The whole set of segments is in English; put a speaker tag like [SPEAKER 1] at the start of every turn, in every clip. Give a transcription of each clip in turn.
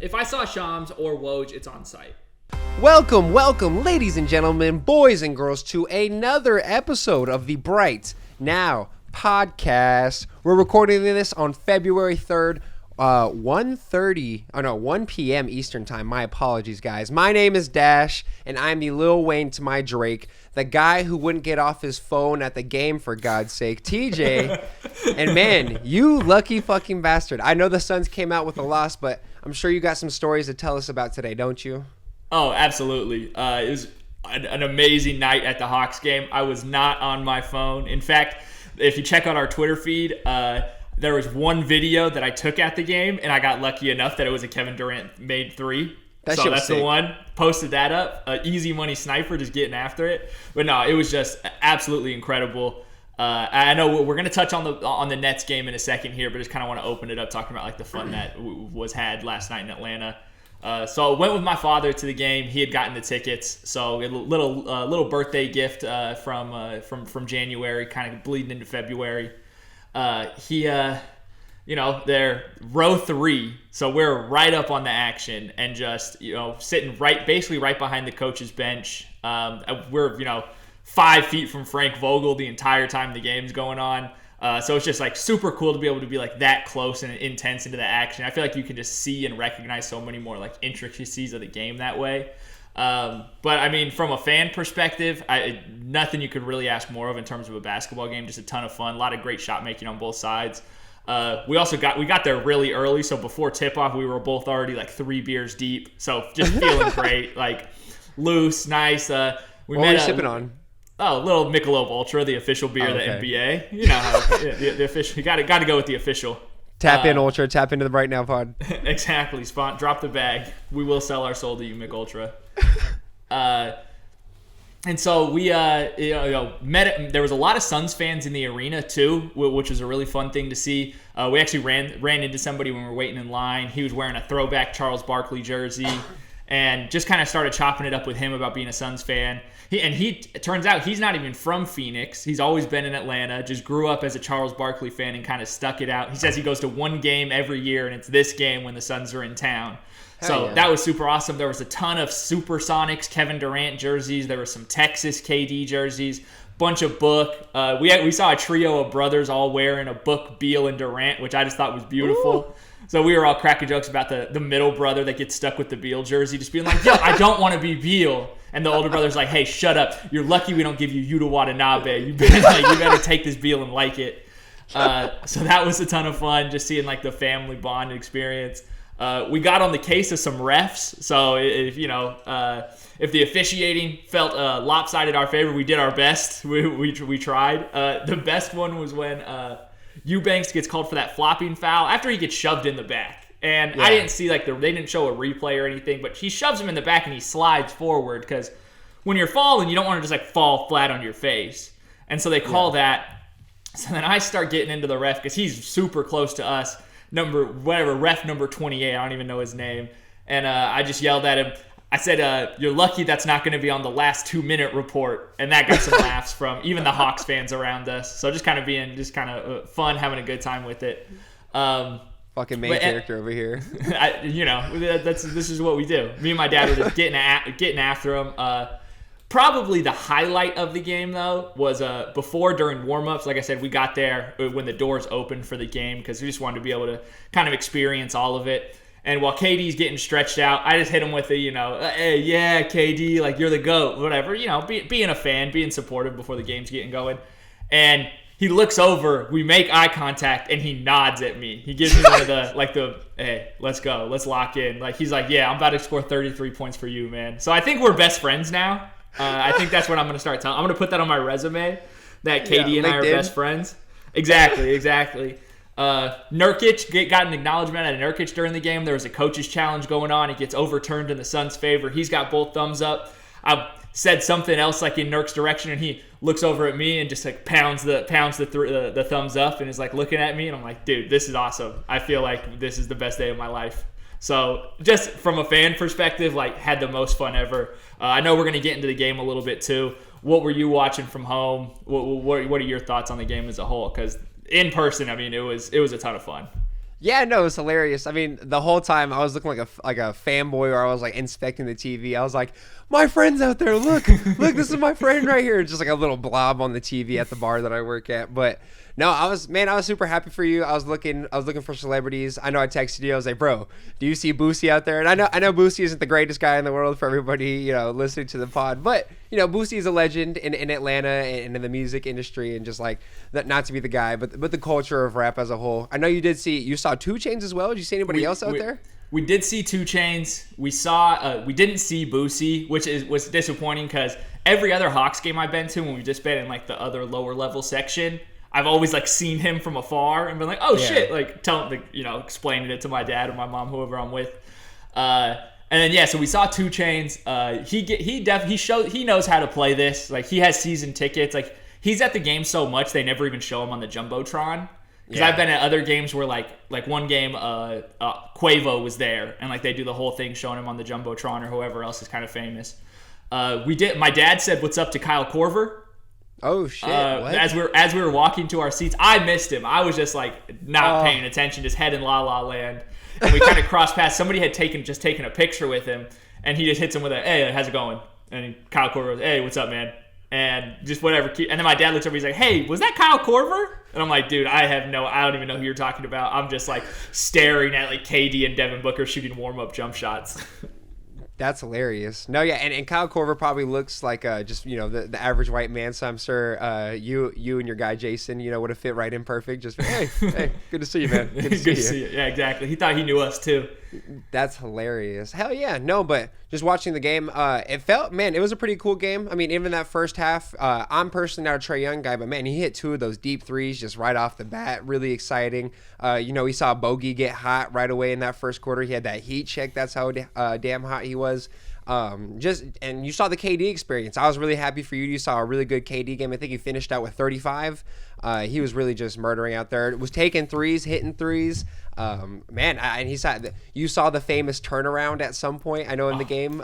[SPEAKER 1] If I saw Shams or Woj, it's on site.
[SPEAKER 2] Welcome, ladies and gentlemen, boys and girls, to another episode of the Bright Now podcast. We're recording this on February 3rd, 1 p.m. Eastern time. My apologies, guys. My name is Dash, and I'm the Lil Wayne to my Drake, the guy who wouldn't get off his phone at the game, for God's sake, TJ. And man, you lucky fucking bastard. I know the Suns came out with a loss, but I'm sure you got some stories to tell us about today, don't you?
[SPEAKER 1] Oh, absolutely. It was an amazing night at the Hawks game. I was not on my phone. In fact, if you check out our Twitter feed, there was one video that I took at the game, and I got lucky enough that it was a Kevin Durant made three. That's sick. The one. Posted that up. Easy money sniper, just getting after it. But no, it was just absolutely incredible. I know we're going to touch on the Nets game in a second here, but just kind of want to open it up talking about like the fun that was had last night in Atlanta. So I went with my father to the game. He had gotten the tickets, so a little birthday gift from January, kind of bleeding into February. They're row 3, so we're right up on the action and just sitting basically right behind the coach's bench. We're 5 feet from Frank Vogel the entire time the game's going on. So it's just like super cool to be able to be like that close and intense into the action. I feel like you can just see and recognize so many more like intricacies of the game that way. But I mean, from a fan perspective, nothing you could really ask more of in terms of a basketball game. Just a ton of fun, a lot of great shot making on both sides. We got there really early, so before tip off, we were both already like 3 beers deep. So just feeling great, like loose, nice.
[SPEAKER 2] What were you sipping on?
[SPEAKER 1] Oh, a little Michelob Ultra, the official beer of the NBA. You know how the official. You got to go with the official.
[SPEAKER 2] Tap in Ultra. Tap into the Bright Now pod.
[SPEAKER 1] Exactly. Drop the bag. We will sell our soul to you, Mich Ultra. And so we met. There was a lot of Suns fans in the arena too, which was a really fun thing to see. We actually ran into somebody when we were waiting in line. He was wearing a throwback Charles Barkley jersey, and just kind of started chopping it up with him about being a Suns fan. It turns out he's not even from Phoenix. He's always been in Atlanta, just grew up as a Charles Barkley fan and kind of stuck it out. He says he goes to one game every year, and it's this game when the Suns are in town. So that was super awesome. There was a ton of Supersonics Kevin Durant jerseys. There were some Texas KD jerseys, bunch of Book. We saw a trio of brothers all wearing a Book, Beal, and Durant, which I just thought was beautiful. Ooh. So we were all cracking jokes about the middle brother that gets stuck with the Beal jersey, just being like, yo, I don't want to be Beal. And the older brother's like, hey, shut up. You're lucky we don't give you Yuta Watanabe. You better take this Beal and like it. So that was a ton of fun, just seeing like the family bond experience. We got on the case of some refs. So if the officiating felt lopsided our favor, we did our best. We tried. The best one was when Eubanks gets called for that flopping foul after he gets shoved in the back. And I didn't see they didn't show a replay or anything, but he shoves him in the back and he slides forward because when you're falling, you don't want to just like fall flat on your face. And so they call that. So then I start getting into the ref because he's super close to us. Ref number 28. I don't even know his name. And I just yelled at him. I said, you're lucky that's not going to be on the last 2-minute report. And that got some laughs from even the Hawks fans around us. So just kind of fun, having a good time with it.
[SPEAKER 2] Fucking main character over here.
[SPEAKER 1] This is what we do. Me and my dad were just getting after him. Probably the highlight of the game, though, was during warm-ups. Like I said, we got there when the doors opened for the game because we just wanted to be able to kind of experience all of it. And while KD's getting stretched out, I just hit him with hey, yeah, KD, like, you're the GOAT, whatever. Being a fan, being supportive before the game's getting going. And he looks over, we make eye contact, and he nods at me. He gives me one of hey, let's go, let's lock in. Like, he's like, yeah, I'm about to score 33 points for you, man. So I think we're best friends now. I think that's what I'm going to start telling. I'm going to put that on my resume, that KD and I are best friends. Exactly. Nurkic got an acknowledgement at Nurkic during the game. There was a coach's challenge going on. It gets overturned in the Suns' favor. He's got both thumbs up. I said something else like in Nurk's direction, and he looks over at me and just like pounds the thumbs up and is like looking at me, and I'm like, dude, this is awesome. I feel like this is the best day of my life. So just from a fan perspective, like, had the most fun ever. I know we're going to get into the game a little bit too. What were you watching from home? What are your thoughts on the game as a whole? Because in person, I mean, it was a ton of fun.
[SPEAKER 2] Yeah, no, it's hilarious. I mean, the whole time I was looking like a fanboy, or I was like inspecting the TV. I was like, my friend's out there. Look, look, this is my friend right here. Just like a little blob on the TV at the bar that I work at. But no, I was super happy for you. I was looking for celebrities. I know I texted you. I was like, bro, do you see Boosie out there? And I know Boosie isn't the greatest guy in the world for everybody, listening to the pod, but Boosie is a legend in Atlanta and in the music industry, and just like that, not to be the guy, but the culture of rap as a whole. I know you saw 2 Chainz as well. Did you see anybody else out there?
[SPEAKER 1] We did see 2 Chainz. We didn't see Boosie, which was disappointing because every other Hawks game I've been to, when we've just been in like the other lower level section, I've always like seen him from afar and been like, oh shit, like explaining it to my dad or my mom, whoever I'm with. And then so we saw 2 Chainz. He knows how to play this. Like, he has season tickets. Like, he's at the game so much they never even show him on the jumbotron. Because I've been at other games where like one game, Quavo was there, and like they do the whole thing showing him on the jumbotron or whoever else is kind of famous. My dad said what's up to Kyle Korver.
[SPEAKER 2] Oh shit! What?
[SPEAKER 1] As we were walking to our seats, I missed him. I was just like not paying attention, just head in La La Land, and we kind of crossed paths. Somebody had taken a picture with him, and he just hits him with a, "Hey, how's it going?" And Kyle Korver goes, "Hey, what's up, man?" And just whatever. And then my dad looks over, he's like, "Hey, was that Kyle Korver?" And I'm like, "Dude, I don't even know who you're talking about." I'm just like staring at like KD and Devin Booker shooting warm up jump shots.
[SPEAKER 2] That's hilarious. No, yeah, and Kyle Korver probably looks like just the average white man. So I'm sure you and your guy Jason would have fit right in perfect. Just hey, good to see you, man. Good to see you.
[SPEAKER 1] Yeah, exactly. He thought he knew us too.
[SPEAKER 2] That's hilarious. Hell yeah. No, but just watching the game, it was a pretty cool game. I mean, even that first half, I'm personally not a Trae Young guy, but man, he hit 2 of those deep threes just right off the bat. Really exciting. We saw Bogey get hot right away in that first quarter. He had that heat check. That's how damn hot he was. And you saw the KD experience. I was really happy for you. You saw a really good KD game. I think he finished out with 35. He was really just murdering out there. Was taking threes, hitting threes. And you saw the famous turnaround at some point. I know in the game.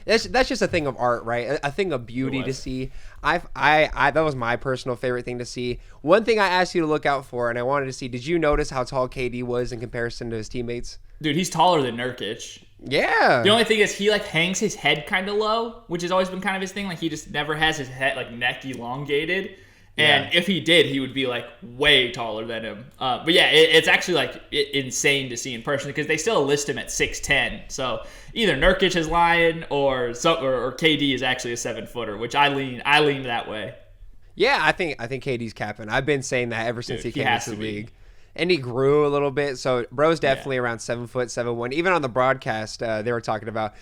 [SPEAKER 2] That's just a thing of art, right? A thing of beauty to see. That was my personal favorite thing to see. One thing I asked you to look out for, and I wanted to see, did you notice how tall KD was in comparison to his teammates?
[SPEAKER 1] Dude, he's taller than Nurkic.
[SPEAKER 2] Yeah.
[SPEAKER 1] The only thing is he like hangs his head kind of low, which has always been kind of his thing. Like, he just never has his head like neck elongated. And if he did, he would be like way taller than him. But yeah, it's actually like insane to see in person because they still list him at 6'10". So either Nurkic is lying or KD is actually a 7-footer, which I lean that way.
[SPEAKER 2] Yeah, I think KD's capping. I've been saying that ever since he came into the league. And he grew a little bit, so bro's definitely around 7 foot, 7'1". Even on the broadcast, they were talking about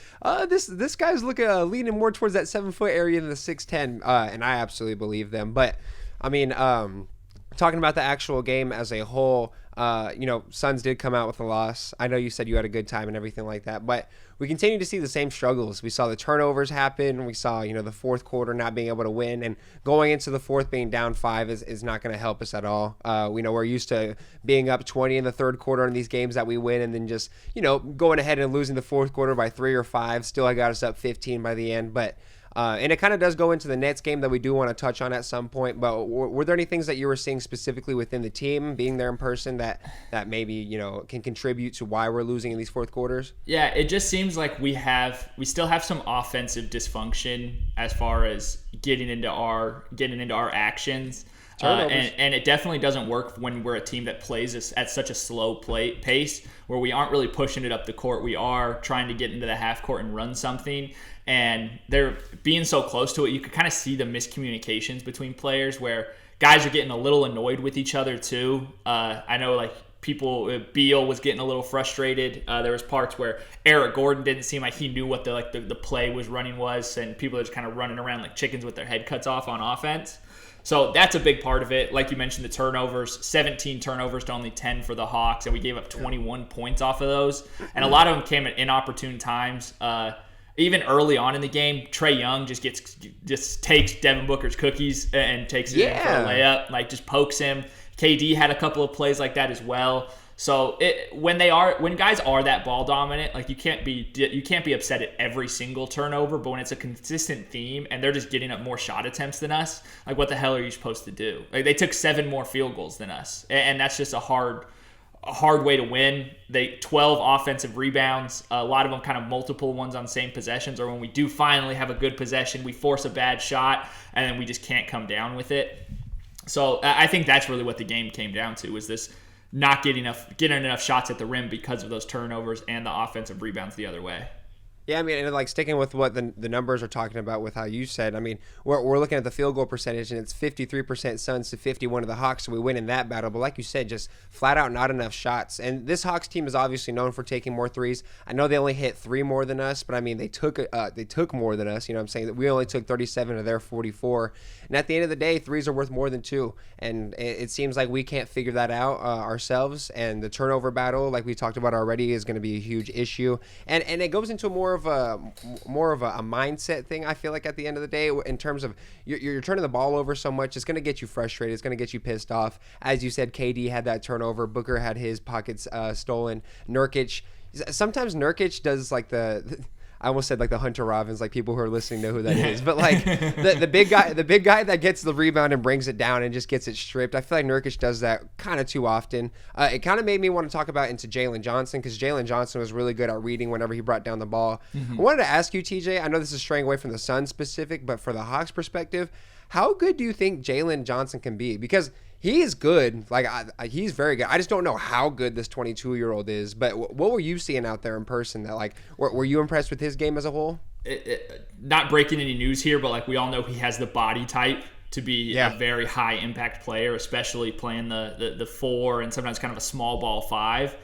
[SPEAKER 2] this guy's leaning more towards that 7 foot area than the 6'10", and I absolutely believe them. But I mean, talking about the actual game as a whole, Suns did come out with a loss. I know you said you had a good time and everything like that, but we continue to see the same struggles. We saw the turnovers happen. We saw, the fourth quarter not being able to win, and going into the fourth being down 5 is not going to help us at all. We know we're used to being up 20 in the third quarter in these games that we win, and then just, going ahead and losing the fourth quarter by 3 or 5. Still, I got us up 15 by the end, but and it kind of does go into the Nets game that we do want to touch on at some point. But were there any things that you were seeing specifically within the team, being there in person, that maybe can contribute to why we're losing in these fourth quarters?
[SPEAKER 1] Yeah, it just seems like we still have some offensive dysfunction as far as getting into our actions. And it definitely doesn't work when we're a team that plays at such a slow pace where we aren't really pushing it up the court. We are trying to get into the half court and run something. And they're being so close to it, you could kind of see the miscommunications between players where guys are getting a little annoyed with each other too. I know like Beal was getting a little frustrated. There was parts where Eric Gordon didn't seem like he knew what the play was running was, and people are just kind of running around like chickens with their head cuts off on offense. So that's a big part of it. Like you mentioned, the turnovers, 17 turnovers to only 10 for the Hawks, and we gave up 21 points off of those. And a lot of them came at inopportune times. Even early on in the game, Trae Young just takes Devin Booker's cookies and takes it in for a layup, like just pokes him. KD had a couple of plays like that as well. So when guys are that ball dominant, like you can't be upset at every single turnover, but when it's a consistent theme and they're just getting up more shot attempts than us, like what the hell are you supposed to do? Like they took 7 more field goals than us, and that's just a hard a hard way to win. 12 offensive rebounds, a lot of them kind of multiple ones on same possessions, or when we do finally have a good possession, we force a bad shot, and then we just can't come down with it. So I think that's really what the game came down to, was this not getting enough shots at the rim because of those turnovers and the offensive rebounds the other way.
[SPEAKER 2] Yeah, I mean, and like sticking with what the numbers are talking about with how you said, I mean, we're looking at the field goal percentage, and it's 53% Suns to 51 of the Hawks, so we win in that battle. But like you said, just flat out not enough shots. And this Hawks team is obviously known for taking more threes. I know they only hit 3 more than us, but I mean, they took more than us. You know what I'm saying? That we only took 37 of their 44. And at the end of the day, threes are worth more than 2. And it seems like we can't figure that out ourselves. And the turnover battle, like we talked about already, is going to be a huge issue. And it goes into more of a mindset thing, I feel like, at the end of the day, in terms of you're turning the ball over so much. It's going to get you frustrated. It's going to get you pissed off. As you said, KD had that turnover. Booker had his pockets stolen. Sometimes Nurkic does like I almost said like the Hunter Robbins, like people who are listening know who that is. But like the big guy that gets the rebound and brings it down and just gets it stripped. I feel like Nurkic does that kind of too often. It kind of made me want to talk about into Jalen Johnson, because Jalen Johnson was really good at reading whenever he brought down the ball. I wanted to ask you, TJ, I know this is straying away from the Suns specific, but for the Hawks perspective, how good do you think Jalen Johnson can be? Because he is good. Like he's very good. I just don't know how good this 22-year-old is. But what were you seeing out there in person? That like were you impressed with his game as a whole?
[SPEAKER 1] Not breaking any news here, but like we all know, he has the body type to be a very high impact player, especially playing the 4 and sometimes kind of a small ball 5.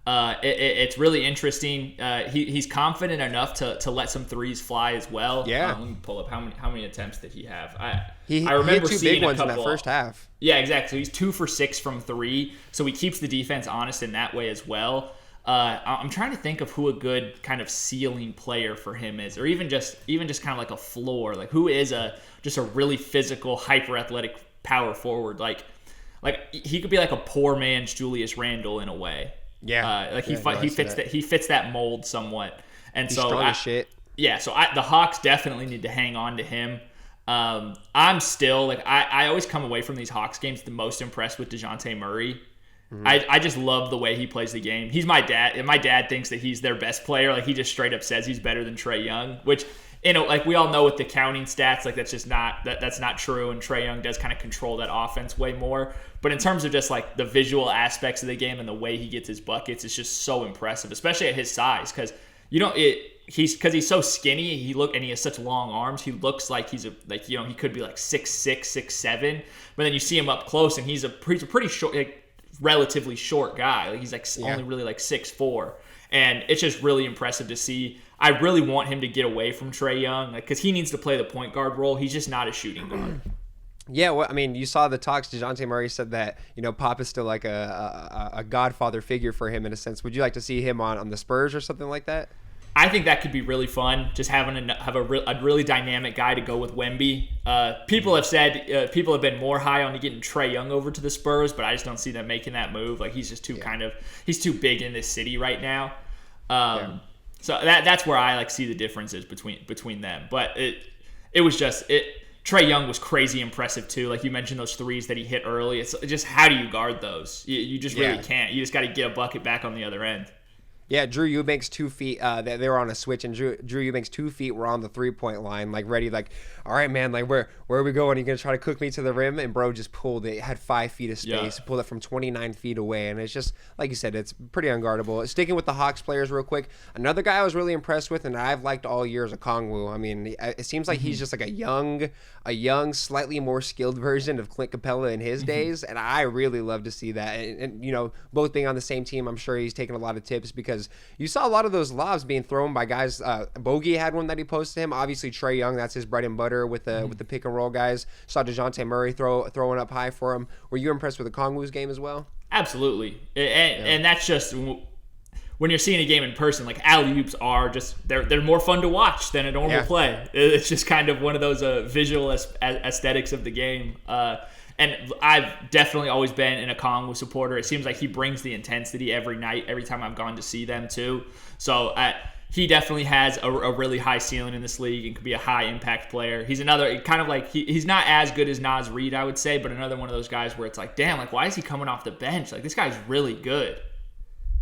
[SPEAKER 1] It's really interesting. He's confident enough to let some threes fly as well.
[SPEAKER 2] Yeah.
[SPEAKER 1] Let me pull up how many attempts did he have.
[SPEAKER 2] He
[SPEAKER 1] remember
[SPEAKER 2] hit 2
[SPEAKER 1] seeing
[SPEAKER 2] big ones
[SPEAKER 1] a couple
[SPEAKER 2] in that first half.
[SPEAKER 1] Yeah, exactly. So he's 2 for 6 from 3. So he keeps the defense honest in that way as well. I'm trying to think of who a good kind of ceiling player for him is, or even just kind of like a floor. Like who is just a really physical, hyper athletic power forward. Like he could be like a poor man's Julius Randle in a way.
[SPEAKER 2] Yeah,
[SPEAKER 1] he fits that mold somewhat, and
[SPEAKER 2] he's
[SPEAKER 1] so
[SPEAKER 2] strong as shit.
[SPEAKER 1] Yeah, so the Hawks definitely need to hang on to him. I'm still like I always come away from these Hawks games the most impressed with DeJounte Murray. I just love the way he plays the game. He's my dad, and my dad thinks that he's their best player. Like he just straight up says he's better than Trae Young, which like we all know with the counting stats, like that's just that's not true. And Trae Young does kind of control that offense way more. But in terms of just like the visual aspects of the game and the way he gets his buckets, it's just so impressive, especially at his size. Because he's so skinny, and he has such long arms. He looks like he could be like 6'6", 6'7". But then you see him up close, and he's a pretty short, relatively short guy. Like he's only really like 6'4", and it's just really impressive to see. I really want him to get away from Trae Young, because he needs to play the point guard role. He's just not a shooting guard.
[SPEAKER 2] Yeah, well, I mean, you saw the talks. DeJounte Murray said that Pop is still like a godfather figure for him in a sense. Would you like to see him on the Spurs or something like that?
[SPEAKER 1] I think that could be really fun. Just having a really dynamic guy to go with Wemby. People have said people have been more high on getting Trae Young over to the Spurs, but I just don't see them making that move. Like he's just he's too big in this city right now. So that's where I see the differences between them. But it was just Trae Young was crazy impressive too. Like you mentioned, those threes that he hit early. It's just, how do you guard those? You just really can't. You just got to get a bucket back on the other end.
[SPEAKER 2] Yeah, Drew Eubanks 2 feet. They were on a switch, and Drew Eubanks 2 feet were on the 3-point line, like ready, like, all right, man, like where are we going? Are you gonna try to cook me to the rim? And bro just pulled it. Had 5 feet of space, pulled it from 29 feet away, and it's just like you said, it's pretty unguardable. Sticking with the Hawks players real quick, another guy I was really impressed with, and I've liked all year, is Okongwu. I mean, it seems like he's just like a young, slightly more skilled version of Clint Capella in his days, and I really love to see that. And both being on the same team, I'm sure he's taking a lot of tips, because you saw a lot of those lobs being thrown by guys. Bogey had one that he posted him. Obviously, Trae Young, that's his bread and butter with the pick and roll guys. Saw DeJounte Murray throwing up high for him. Were you impressed with Okongwu's game as well?
[SPEAKER 1] Absolutely, and that's just when you're seeing a game in person. Like alley-oops are just they're more fun to watch than a normal play. It's just kind of one of those visual aesthetics of the game. And I've definitely always been an Okongwu supporter. It seems like he brings the intensity every night, every time I've gone to see them too. So he definitely has a really high ceiling in this league and could be a high impact player. He's another kind of like he's not as good as Naz Reid, I would say, but another one of those guys where it's like, damn, like why is he coming off the bench? Like this guy's really good.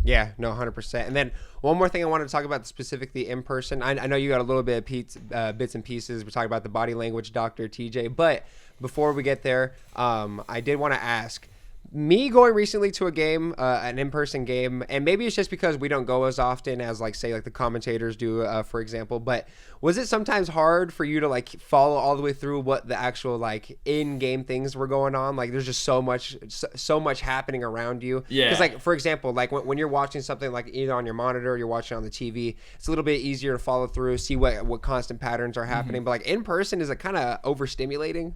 [SPEAKER 2] Yeah, no, 100%. And then one more thing I wanted to talk about specifically in person. I know you got a little bit of bits and pieces. We're talking about the body language doctor, TJ. But before we get there, I did want to ask, me going recently to a game, an in-person game, and maybe it's just because we don't go as often as like say like the commentators do, for example, but was it sometimes hard for you to like follow all the way through what the actual like in-game things were going on? Like there's just so much happening around you.
[SPEAKER 1] Yeah.
[SPEAKER 2] Because like for example, like when you're watching something like either on your monitor or you're watching on the TV, it's a little bit easier to follow through, see what constant patterns are happening. But like in person, is it kind of overstimulating?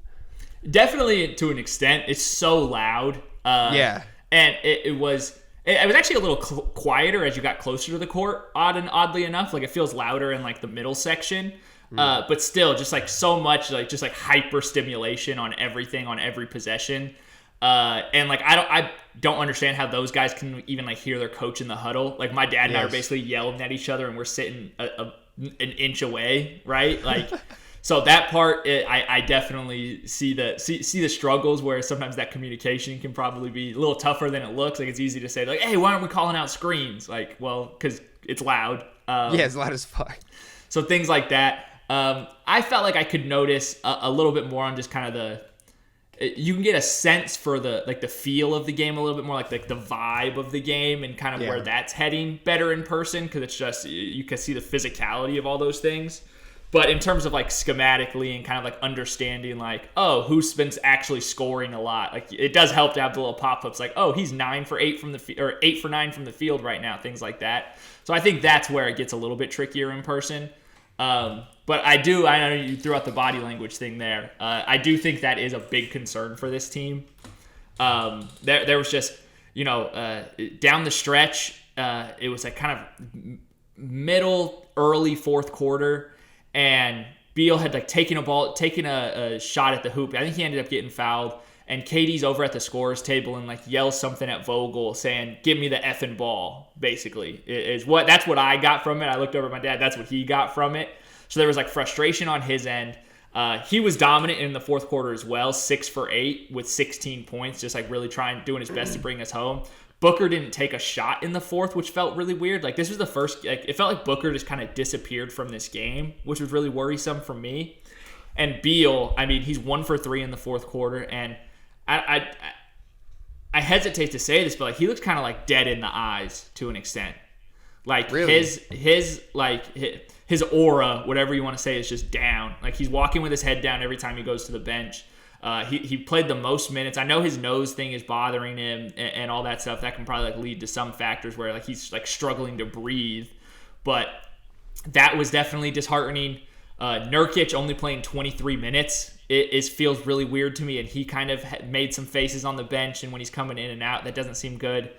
[SPEAKER 1] Definitely to an extent. It's so loud.
[SPEAKER 2] Yeah.
[SPEAKER 1] And it was actually a little quieter as you got closer to the court, oddly enough. Like it feels louder in like the middle section. But still just like so much like just like hyper stimulation on everything, on every possession. And like I don't understand how those guys can even like hear their coach in the huddle. Like my dad and I are basically yelling at each other and we're sitting an inch away, right? Like so that part, I definitely see the struggles where sometimes that communication can probably be a little tougher than it looks. Like it's easy to say like, hey, why aren't we calling out screens? Like, well, because it's loud.
[SPEAKER 2] Yeah, it's loud as fuck.
[SPEAKER 1] So things like that. I felt like I could notice a little bit more on just kind of you can get a sense for the feel of the game a little bit more, like the vibe of the game and kind of where that's heading better in person because it's just you can see the physicality of all those things. But in terms of like schematically and kind of like understanding like, oh, who's been actually scoring a lot, like it does help to have the little pop-ups like, oh, he's 9 for 8 from or 8 for 9 from the field right now, things like that. So I think that's where it gets a little bit trickier in person. But I know you threw out the body language thing there. I do think that is a big concern for this team. There was just, down the stretch, it was like kind of middle, early fourth quarter. And Beal had like taken a shot at the hoop. I think he ended up getting fouled. And Katie's over at the scorer's table and like yells something at Vogel saying, "Give me the effing ball." Basically, that's what I got from it. I looked over at my dad. That's what he got from it. So there was like frustration on his end. He was dominant in the fourth quarter as well, 6 for 8 with 16 points, just like really doing his best to bring us home. Booker didn't take a shot in the fourth, which felt really weird. Like this was the first, like it felt like Booker just kind of disappeared from this game, which was really worrisome for me. And Beal, I mean, he's 1 for 3 in the fourth quarter, and I hesitate to say this, but like he looks kind of like dead in the eyes to an extent. Like really? his aura, whatever you want to say, is just down. Like he's walking with his head down every time he goes to the bench. He played the most minutes. I know his nose thing is bothering him and all that stuff. That can probably like lead to some factors where like he's like struggling to breathe. But that was definitely disheartening. Nurkic only playing 23 minutes. It feels really weird to me, and he kind of made some faces on the bench, and when he's coming in and out, that doesn't seem good.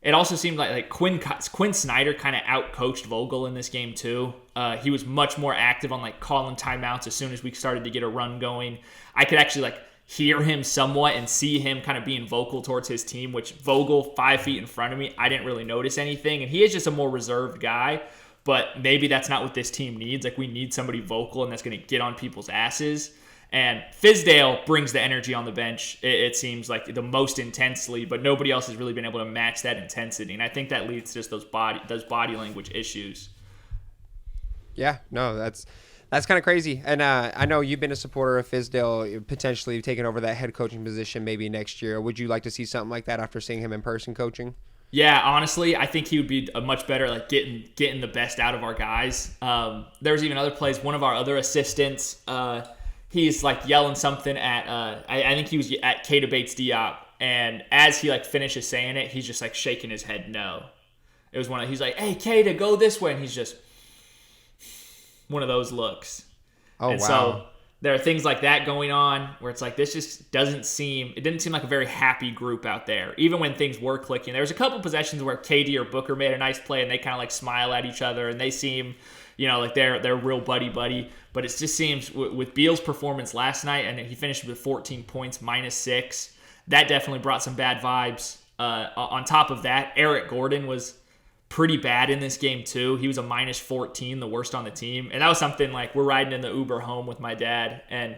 [SPEAKER 1] It also seemed like Quinn Snyder kind of out-coached Vogel in this game too. He was much more active on like calling timeouts as soon as we started to get a run going. I could actually like hear him somewhat and see him kind of being vocal towards his team, which Vogel 5 feet in front of me, I didn't really notice anything. And he is just a more reserved guy, but maybe that's not what this team needs. Like we need somebody vocal and that's going to get on people's asses. And Fizdale brings the energy on the bench, it seems like the most intensely, but nobody else has really been able to match that intensity. And I think that leads to just those body language issues.
[SPEAKER 2] Yeah, no, that's kind of crazy. And I know you've been a supporter of Fizdale potentially taking over that head coaching position maybe next year. Would you like to see something like that after seeing him in person coaching?
[SPEAKER 1] Yeah, honestly, I think he would be a much better like getting the best out of our guys. There was even other plays. One of our other assistants, he's like yelling something at I think he was at Keita Bates-Diop, and as he like finishes saying it, he's just like shaking his head no. It was he's like, "Hey Keita, go this way," and he's just one of those looks.
[SPEAKER 2] Oh,
[SPEAKER 1] and
[SPEAKER 2] wow.
[SPEAKER 1] So there are things like that going on where it's like this just didn't seem like a very happy group out there, even when things were clicking. There was a couple possessions where Katie or Booker made a nice play and they kind of like smile at each other and they seem, like they're real buddy. But it just seems with Beal's performance last night, and he finished with 14 points, -6, that definitely brought some bad vibes. On top of that, Eric Gordon was pretty bad in this game too. He was a -14, the worst on the team. And that was something like we're riding in the Uber home with my dad, and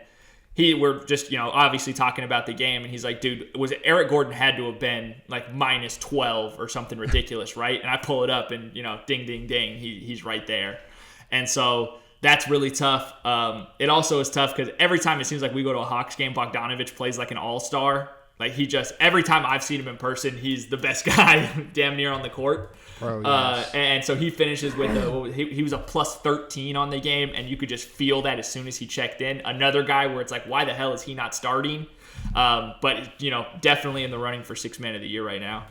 [SPEAKER 1] we're just, obviously talking about the game, and he's like, dude, Eric Gordon had to have been like minus 12 or something ridiculous, right? And I pull it up, and ding, ding, ding, he's right there. And so that's really tough. It also is tough because every time it seems like we go to a Hawks game, Bogdanovich plays like an all-star. Like every time I've seen him in person, he's the best guy damn near on the court.
[SPEAKER 2] Oh, yes.
[SPEAKER 1] And so he finishes with he was a plus 13 on the game, and you could just feel that as soon as he checked in. Another guy where it's like, why the hell is he not starting? But definitely in the running for 6th man of the year right now.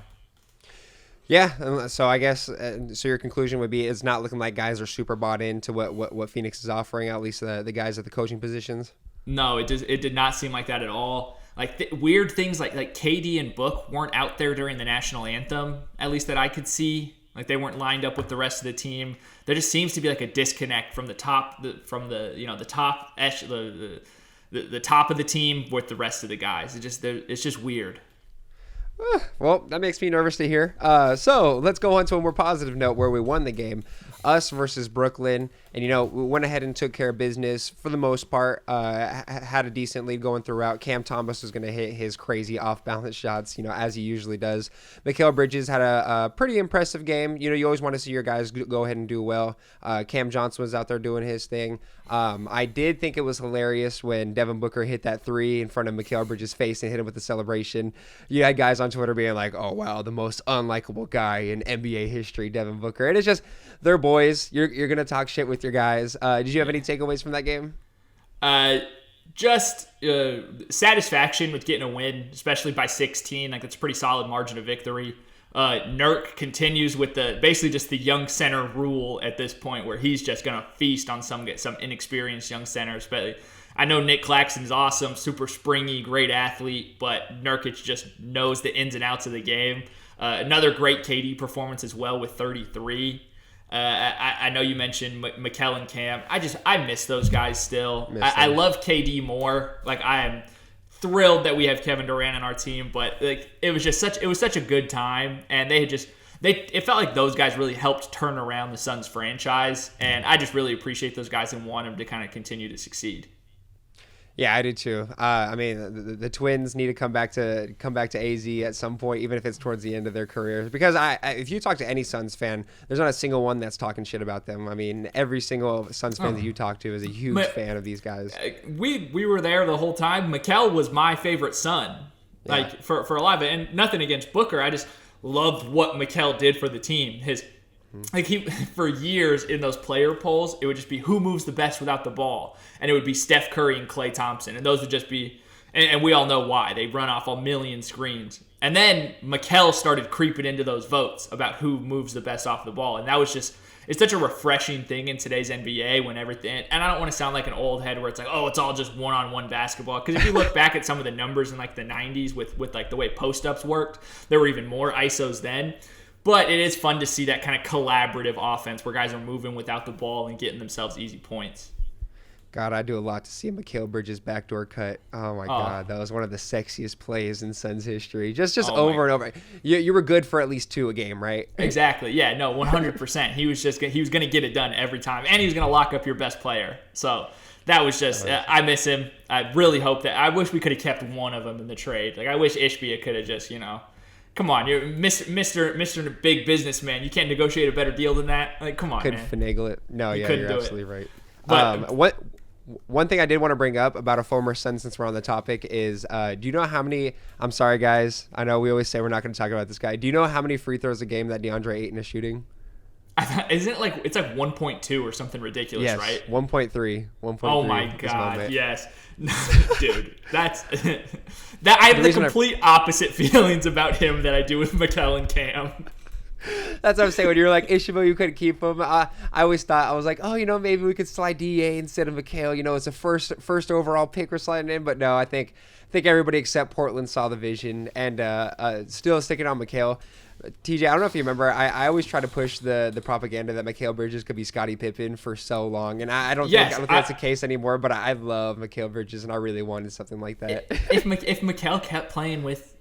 [SPEAKER 2] Yeah, so I guess so your conclusion would be it's not looking like guys are super bought into what Phoenix is offering, at least the guys at the coaching positions.
[SPEAKER 1] No, it did not seem like that at all. Like weird things like KD and Book weren't out there during the national anthem, at least that I could see. Like they weren't lined up with the rest of the team. There just seems to be like a disconnect from the top, the top of the team with the rest of the guys. It's just weird.
[SPEAKER 2] Well, that makes me nervous to hear. So let's go on to a more positive note where we won the game. Us versus Brooklyn. And, we went ahead and took care of business for the most part. Had a decent lead going throughout. Cam Thomas was going to hit his crazy off-balance shots, as he usually does. Mikal Bridges had a pretty impressive game. You always want to see your guys go ahead and do well. Cam Johnson was out there doing his thing. I did think it was hilarious when Devin Booker hit that 3 in front of Mikal Bridges' face and hit him with the celebration. You had guys on Twitter being like, oh, wow, the most unlikable guy in NBA history, Devin Booker. And it's just, they're boys. You're going to talk shit with your guys. Did you have any takeaways from that game?
[SPEAKER 1] Just satisfaction with getting a win, especially by 16. Like, that's a pretty solid margin of victory. Nurk continues with basically just the young center rule at this point, where he's just going to feast on some inexperienced young centers. But I know Nick Claxton's awesome, super springy, great athlete, but Nurkic just knows the ins and outs of the game. Another great KD performance as well with 33. I know you mentioned Mikal and Cam. I miss those guys still. I love KD more. Like, I am thrilled that we have Kevin Durant on our team, but like it was such a good time, and it felt like those guys really helped turn around the Suns franchise, and I just really appreciate those guys and want them to kind of continue to succeed.
[SPEAKER 2] Yeah, I do too. I mean, the Twins need to come back to AZ at some point, even if it's towards the end of their careers. Because if you talk to any Suns fan, there's not a single one that's talking shit about them. I mean, every single Suns fan that you talk to is a huge fan of these guys.
[SPEAKER 1] We were there the whole time. Mikal was my favorite Sun, like for a lot of it, and nothing against Booker. I just loved what Mikal did for the team. For years in those player polls, it would just be who moves the best without the ball. And it would be Steph Curry and Klay Thompson. And those would just be, and we all know why. They run off a million screens. And then Mikal started creeping into those votes about who moves the best off the ball. And that was it's such a refreshing thing in today's NBA when everything, and I don't want to sound like an old head where it's like, oh, it's all just one-on-one basketball. Because if you look back at some of the numbers in like the 90s with like the way post-ups worked, there were even more ISOs then. But it is fun to see that kind of collaborative offense where guys are moving without the ball and getting themselves easy points.
[SPEAKER 2] God, I do a lot to see Mikal Bridges' backdoor cut. Oh, my God. That was one of the sexiest plays in Suns history. Just over and over. You were good for at least 2 a game, right?
[SPEAKER 1] Exactly. Yeah, no, 100%. He was going to get it done every time. And he was going to lock up your best player. So that was just I miss him. I really hope that – I wish we could have kept one of them in the trade. Like, I wish Ishbia could have just, come on, you're Mr. Big Businessman. You can't negotiate a better deal than that. Like, come on,
[SPEAKER 2] Couldn't
[SPEAKER 1] man.
[SPEAKER 2] finagle it. No, you're absolutely right.
[SPEAKER 1] But,
[SPEAKER 2] one thing I did want to bring up about a former Sun, since we're on the topic, is do you know how many – I'm sorry, guys. I know we always say we're not going to talk about this guy. Do you know how many free throws a game that DeAndre Ayton is shooting?
[SPEAKER 1] Isn't it like it's like 1.2 or something ridiculous,
[SPEAKER 2] yes,
[SPEAKER 1] right?
[SPEAKER 2] 1.3. 1.3.
[SPEAKER 1] Oh my God, yes. Dude, that's that I have the complete opposite feelings about him that I do with Mikal and Cam.
[SPEAKER 2] That's what I'm saying. When you're like, Ishmael, you couldn't keep him. I always thought, I was like, oh, maybe we could slide DA instead of Mikal. It's a first overall pick we're sliding in. But no, I think everybody except Portland saw the vision and still sticking on Mikal. TJ, I don't know if you remember, I always try to push the propaganda that Mikal Bridges could be Scottie Pippen for so long, and I don't think that's the case anymore. But I love Mikal Bridges, and I really wanted something like that.
[SPEAKER 1] If Mikal kept playing with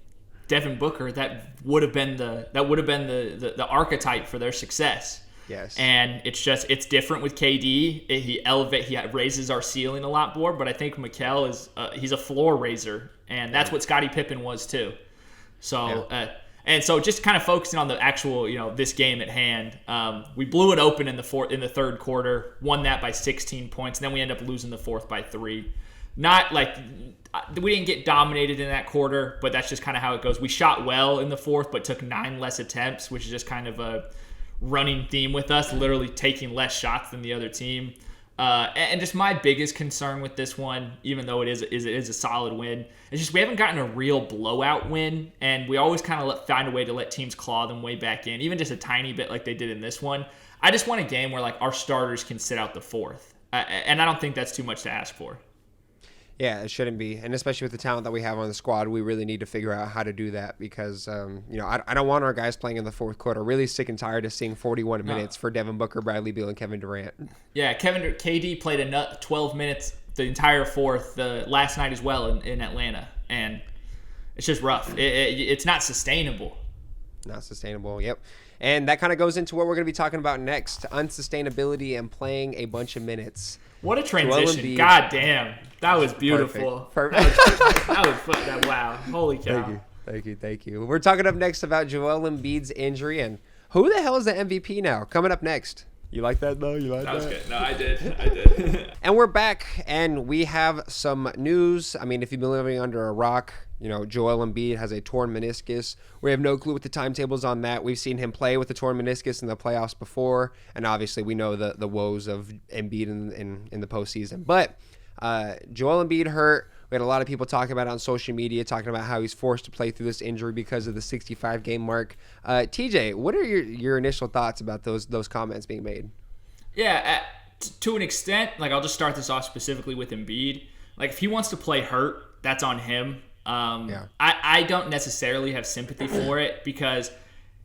[SPEAKER 1] Devin Booker, that would have been the archetype for their success.
[SPEAKER 2] Yes.
[SPEAKER 1] And it's different with KD. He raises our ceiling a lot more, but I think Mikal he's a floor raiser, and that's what Scottie Pippen was too. So and so just kind of focusing on the actual, this game at hand. We blew it open in the third quarter, won that by 16 points, and then we end up losing the fourth by 3. Not like we didn't get dominated in that quarter, but that's just kind of how it goes. We shot well in the fourth, but took 9 less attempts, which is just kind of a running theme with us, literally taking less shots than the other team. And just my biggest concern with this one, even though it is a solid win, is just we haven't gotten a real blowout win, and we always kind of find a way to let teams claw them way back in, even just a tiny bit like they did in this one. I just want a game where our starters can sit out the fourth, and I don't think that's too much to ask for.
[SPEAKER 2] Yeah, it shouldn't be. And especially with the talent that we have on the squad, we really need to figure out how to do that because, I don't want our guys playing in the fourth quarter. Really sick and tired of seeing 41 minutes for Devin Booker, Bradley Beal, and Kevin Durant. Yeah,
[SPEAKER 1] KD played 12 minutes the entire fourth last night as well in Atlanta. And it's just rough. It's not sustainable.
[SPEAKER 2] Not sustainable, yep. And that kind of goes into what we're going to be talking about next, unsustainability and playing a bunch of minutes.
[SPEAKER 1] What a transition. God damn. That was beautiful.
[SPEAKER 2] Perfect.
[SPEAKER 1] Wow. Holy cow.
[SPEAKER 2] Thank you. We're talking up next about Joel Embiid's injury and who the hell is the MVP now? Coming up next. You like that, though?
[SPEAKER 1] That was good. No, I did.
[SPEAKER 2] And we're back, and we have some news. I mean, if you've been living under a rock, Joel Embiid has a torn meniscus. We have no clue what the timetables on that. We've seen him play with the torn meniscus in the playoffs before, and obviously we know the woes of Embiid in the postseason. But Joel Embiid hurt. We had a lot of people talking about it on social media, talking about how he's forced to play through this injury because of the 65-game mark. TJ, what are your initial thoughts about those comments being made?
[SPEAKER 1] Yeah, to an extent, I'll just start this off specifically with Embiid. If he wants to play hurt, that's on him. I don't necessarily have sympathy for it because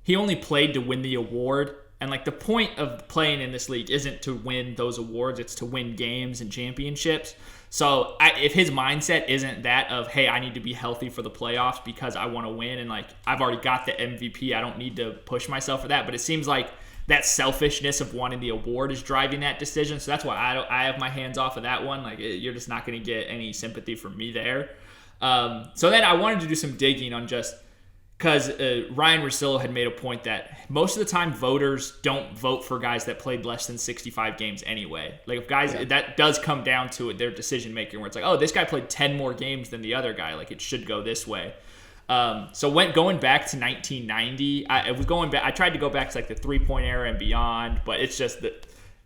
[SPEAKER 1] he only played to win the award. And the point of playing in this league isn't to win those awards, it's to win games and championships. So if his mindset isn't that of, hey, I need to be healthy for the playoffs because I want to win and I've already got the MVP, I don't need to push myself for that. But it seems like that selfishness of wanting the award is driving that decision. So that's why I have my hands off of that one. You're just not going to get any sympathy from me there. So then I wanted to do some digging on just because Ryan Russillo had made a point that most of the time voters don't vote for guys that played less than 65 games anyway. If guys, that does come down to it, their decision making where it's oh, this guy played 10 more games than the other guy. It should go this way. So going back to 1990, I tried to go back to the 3-point era and beyond, but it's just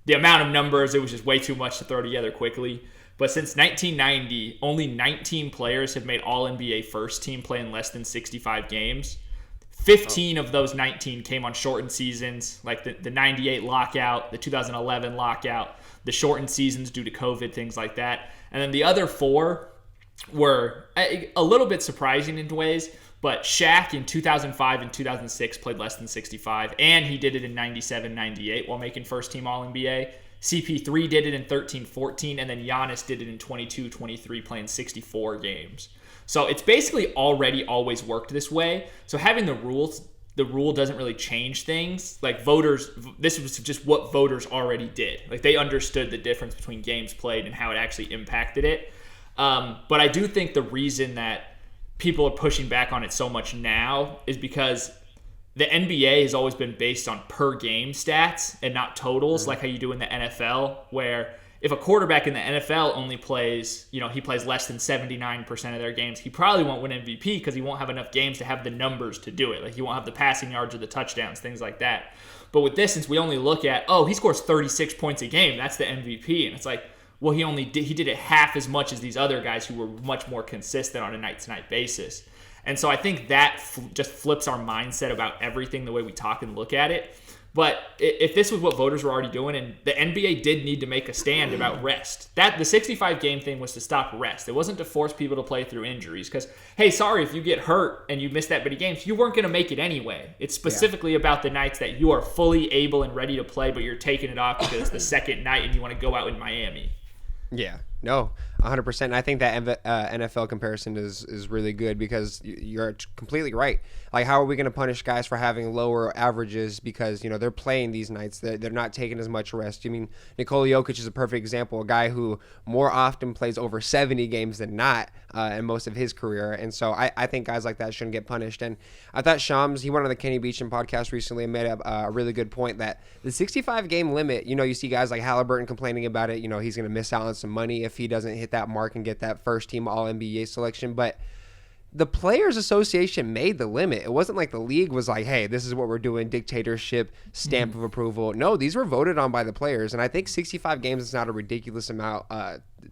[SPEAKER 1] the amount of numbers, it was just way too much to throw together quickly. But since 1990, only 19 players have made All-NBA first team playing less than 65 games. 15 of those 19 came on shortened seasons, the 98 lockout, the 2011 lockout, the shortened seasons due to COVID, things like that. And then the other 4 were a little bit surprising in ways, but Shaq in 2005 and 2006 played less than 65, and he did it in 97-98 while making first-team All-NBA. CP3 did it in 13-14, and then Giannis did it in 22-23, playing 64 games. So it's basically already always worked this way. So having the rule doesn't really change things. Voters, this was just what voters already did. They understood the difference between games played and how it actually impacted it. But I do think the reason that people are pushing back on it so much now is because the NBA has always been based on per game stats and not totals, like how you do in the NFL, where if a quarterback in the NFL only plays, he plays less than 79% of their games, he probably won't win MVP because he won't have enough games to have the numbers to do it. He won't have the passing yards or the touchdowns, things like that. But with this, since we only look at, he scores 36 points a game, that's the MVP. And it's well, he did it half as much as these other guys who were much more consistent on a night-to-night basis. And so I think that just flips our mindset about everything, the way we talk and look at it. But if this was what voters were already doing, and the NBA did need to make a stand about rest, the 65-game thing was to stop rest. It wasn't to force people to play through injuries because, hey, sorry, if you get hurt and you miss that many games, you weren't going to make it anyway. It's specifically about the nights that you are fully able and ready to play, but you're taking it off because it's the second night and you want to go out in Miami.
[SPEAKER 2] Yeah. No, 100%. I think that NFL comparison is really good because you're completely right. Like, how are we going to punish guys for having lower averages because, they're playing these nights? They're not taking as much rest. I mean, Nikola Jokic is a perfect example, a guy who more often plays over 70 games than not in most of his career. And so I think guys like that shouldn't get punished. And I thought Shams, he went on the Kenny Beecham podcast recently and made a really good point that the 65-game limit, you see guys like Halliburton complaining about it. He's going to miss out on some money if he doesn't hit that mark and get that first team All-NBA selection. But the Players Association made the limit. It wasn't like the league was like, hey, this is what we're doing, dictatorship, stamp of approval. No, these were voted on by the players. And I think 65 games is not a ridiculous amount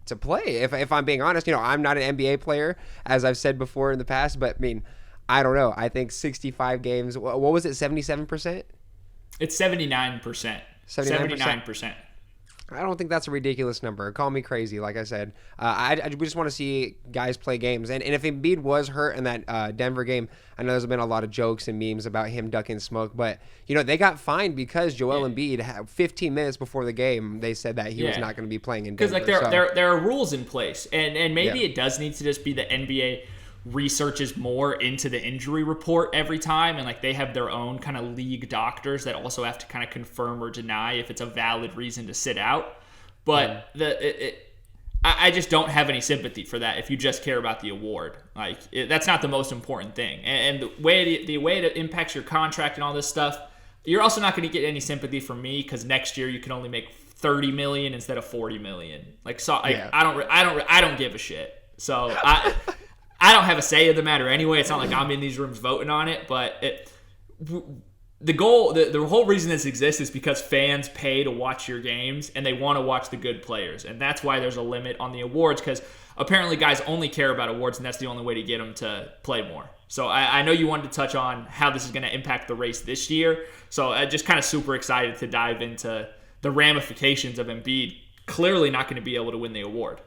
[SPEAKER 2] to play. If I'm being honest, I'm not an NBA player, as I've said before in the past. But, I mean, I don't know. I think 65 games, what was it, 77%?
[SPEAKER 1] It's 79%. 79%.
[SPEAKER 2] I don't think that's a ridiculous number. Call me crazy, like I said. We just want to see guys play games. And if Embiid was hurt in that Denver game, I know there's been a lot of jokes and memes about him ducking smoke. But, they got fined because Joel Embiid, had 15 minutes before the game, they said that he was not going to be playing in Denver.
[SPEAKER 1] Because there are rules in place. And maybe it does need to just be the NBA researches more into the injury report every time, and they have their own kind of league doctors that also have to kind of confirm or deny if it's a valid reason to sit out. But I just don't have any sympathy for that if you just care about the award. That's not the most important thing. And the way it impacts your contract and all this stuff, you're also not going to get any sympathy from me because next year you can only make $30 million instead of $40 million. I don't give a shit. So I don't have a say in the matter anyway. It's not like I'm in these rooms voting on it, but the whole reason this exists is because fans pay to watch your games and they want to watch the good players. And that's why there's a limit on the awards, because apparently guys only care about awards and that's the only way to get them to play more. So I know you wanted to touch on how this is going to impact the race this year. So I'm just kind of super excited to dive into the ramifications of Embiid clearly not going to be able to win the award.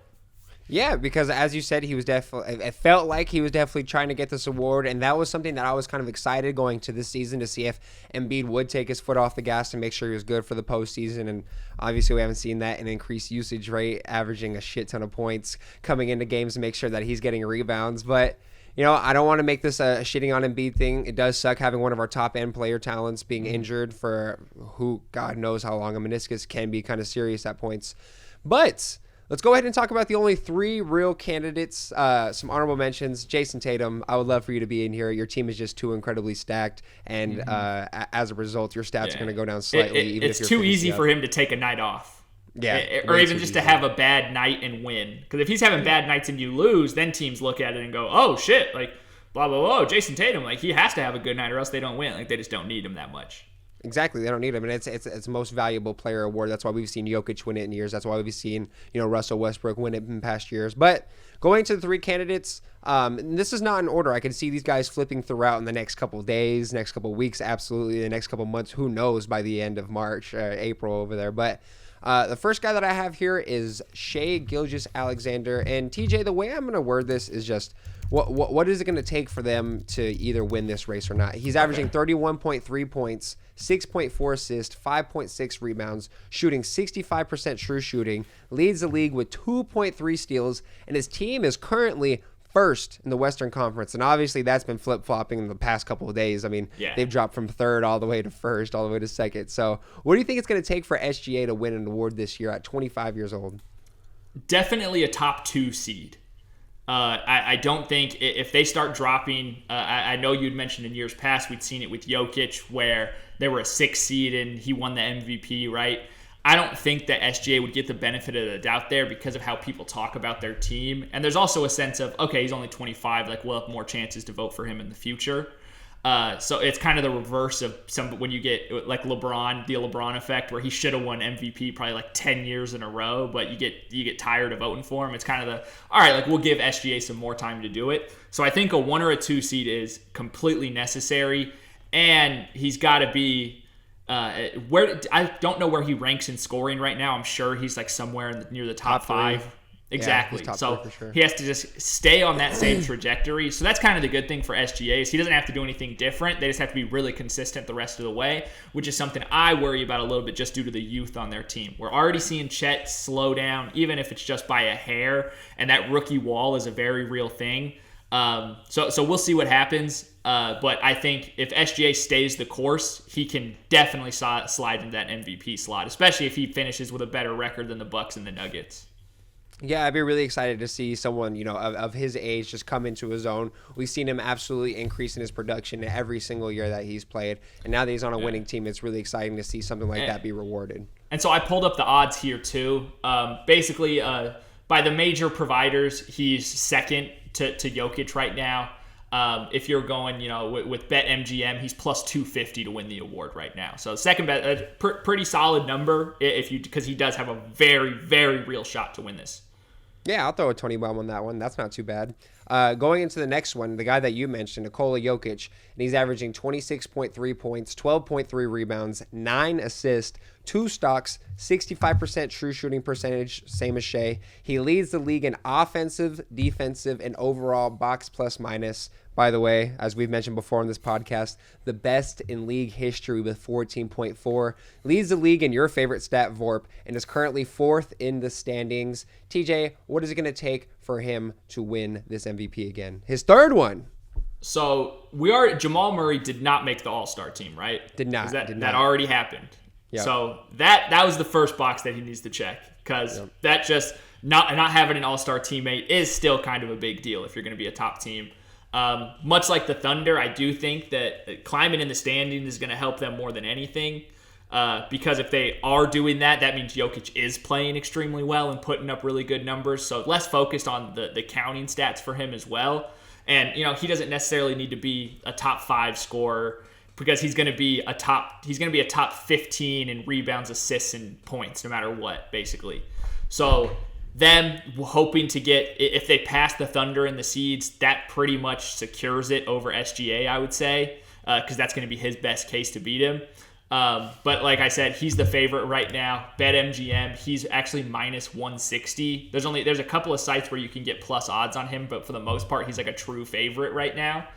[SPEAKER 2] Yeah, because as you said, it felt like he was definitely trying to get this award, and that was something that I was kind of excited going to this season to see if Embiid would take his foot off the gas and make sure he was good for the postseason. And obviously we haven't seen that, an increased usage rate, averaging a shit ton of points coming into games to make sure that he's getting rebounds. But I don't want to make this a shitting on Embiid thing. It does suck having one of our top-end player talents being injured for who God knows how long. A meniscus can be kind of serious at points. But let's go ahead and talk about the only three real candidates. Some honorable mentions. Jason Tatum, I would love for you to be in here. Your team is just too incredibly stacked, and as a result, your stats are going to go down slightly.
[SPEAKER 1] It's too easy for him to take a night off.
[SPEAKER 2] Yeah,
[SPEAKER 1] or even just to have a bad night and win. Because if he's having bad nights and you lose, then teams look at it and go, "Oh shit!" Blah blah blah. Jason Tatum, he has to have a good night or else they don't win. They just don't need him that much.
[SPEAKER 2] Exactly, they don't need him, and it's most valuable player award. That's why we've seen Jokic win it in years. That's why we've seen Russell Westbrook win it in past years. But going to the three candidates, this is not in order. I can see these guys flipping throughout in the next couple of days, next couple of weeks, absolutely the next couple of months. Who knows by the end of March, April over there. But the first guy that I have here is Shai Gilgeous-Alexander, and TJ. The way I'm going to word this is just, what is it going to take for them to either win this race or not? He's averaging 31.3 points, 6.4 assists, 5.6 rebounds, shooting 65% true shooting, leads the league with 2.3 steals, and his team is currently first in the Western Conference. And obviously that's been flip-flopping in the past couple of days. I mean, they've dropped from third all the way to first, all the way to second. So what do you think it's going to take for SGA to win an award this year at 25 years old?
[SPEAKER 1] Definitely a top 2 seed. I don't think if they start dropping, I know you'd mentioned in years past, we'd seen it with Jokic where they were a 6 seed and he won the MVP, right? I don't think that SGA would get the benefit of the doubt there because of how people talk about their team. And there's also a sense of, okay, he's only 25, we'll have more chances to vote for him in the future. So it's kind of the reverse of when you get LeBron, the LeBron effect, where he should have won MVP probably 10 years in a row, but you get tired of voting for him. It's kind of all right, we'll give SGA some more time to do it. So I think a 1 or a 2 seed is completely necessary, and he's got to be where I don't know where he ranks in scoring right now. I'm sure he's somewhere near the top 5. Exactly.
[SPEAKER 2] he's top
[SPEAKER 1] So
[SPEAKER 2] three for sure.
[SPEAKER 1] he has to just stay on that same trajectory. So that's kind of the good thing for SGA is he doesn't have to do anything different. They just have to be really consistent the rest of the way, which is something I worry about a little bit just due to the youth on their team. We're already seeing Chet slow down, even if it's just by a hair, and that rookie wall is a very real thing. So we'll see what happens. But I think if SGA stays the course, he can definitely slide into that MVP slot, especially if he finishes with a better record than the Bucks and the Nuggets.
[SPEAKER 2] Yeah, I'd be really excited to see someone, of his age just come into his own. We've seen him absolutely increase in his production every single year that he's played. And now that he's on a winning team, it's really exciting to see something like that be rewarded.
[SPEAKER 1] And so I pulled up the odds here too. Basically, by the major providers, he's second to Jokic right now. If you're going, with BetMGM, he's plus 250 to win the award right now. So second bet, pretty solid number because he does have a very, very real shot to win this.
[SPEAKER 2] Yeah, I'll throw a 20 bomb on that one. That's not too bad. Going into the next one, the guy that you mentioned, Nikola Jokic, and he's averaging 26.3 points, 12.3 rebounds, 9 assists, 2 stocks, 65% true shooting percentage, same as Shea. He leads the league in offensive, defensive, and overall box plus minus. By the way, as we've mentioned before on this podcast, the best in league history with 14.4. Leads the league in your favorite stat, VORP, and is currently 4th in the standings. TJ, what is it going to take for him to win this MVP again? His third one.
[SPEAKER 1] So Jamal Murray did not make the All-Star team, right?
[SPEAKER 2] Did not.
[SPEAKER 1] That already happened.
[SPEAKER 2] Yep.
[SPEAKER 1] So that was the first box that he needs to check because that just not having an All-Star teammate is still kind of a big deal if you're going to be a top team. Much like the Thunder, I do think that climbing in the standings is going to help them more than anything. Because if they are doing that, that means Jokic is playing extremely well and putting up really good numbers. So less focused on the counting stats for him as well. And he doesn't necessarily need to be a top 5 scorer because he's going to be a top 15 in rebounds, assists, and points no matter what, basically. So them hoping to get, if they pass the Thunder and the seeds, that pretty much secures it over SGA, I would say, because that's going to be his best case to beat him. But like I said, he's the favorite right now. BetMGM, he's actually minus 160. There's a couple of sites where you can get plus odds on him, but for the most part, he's like a true favorite right now.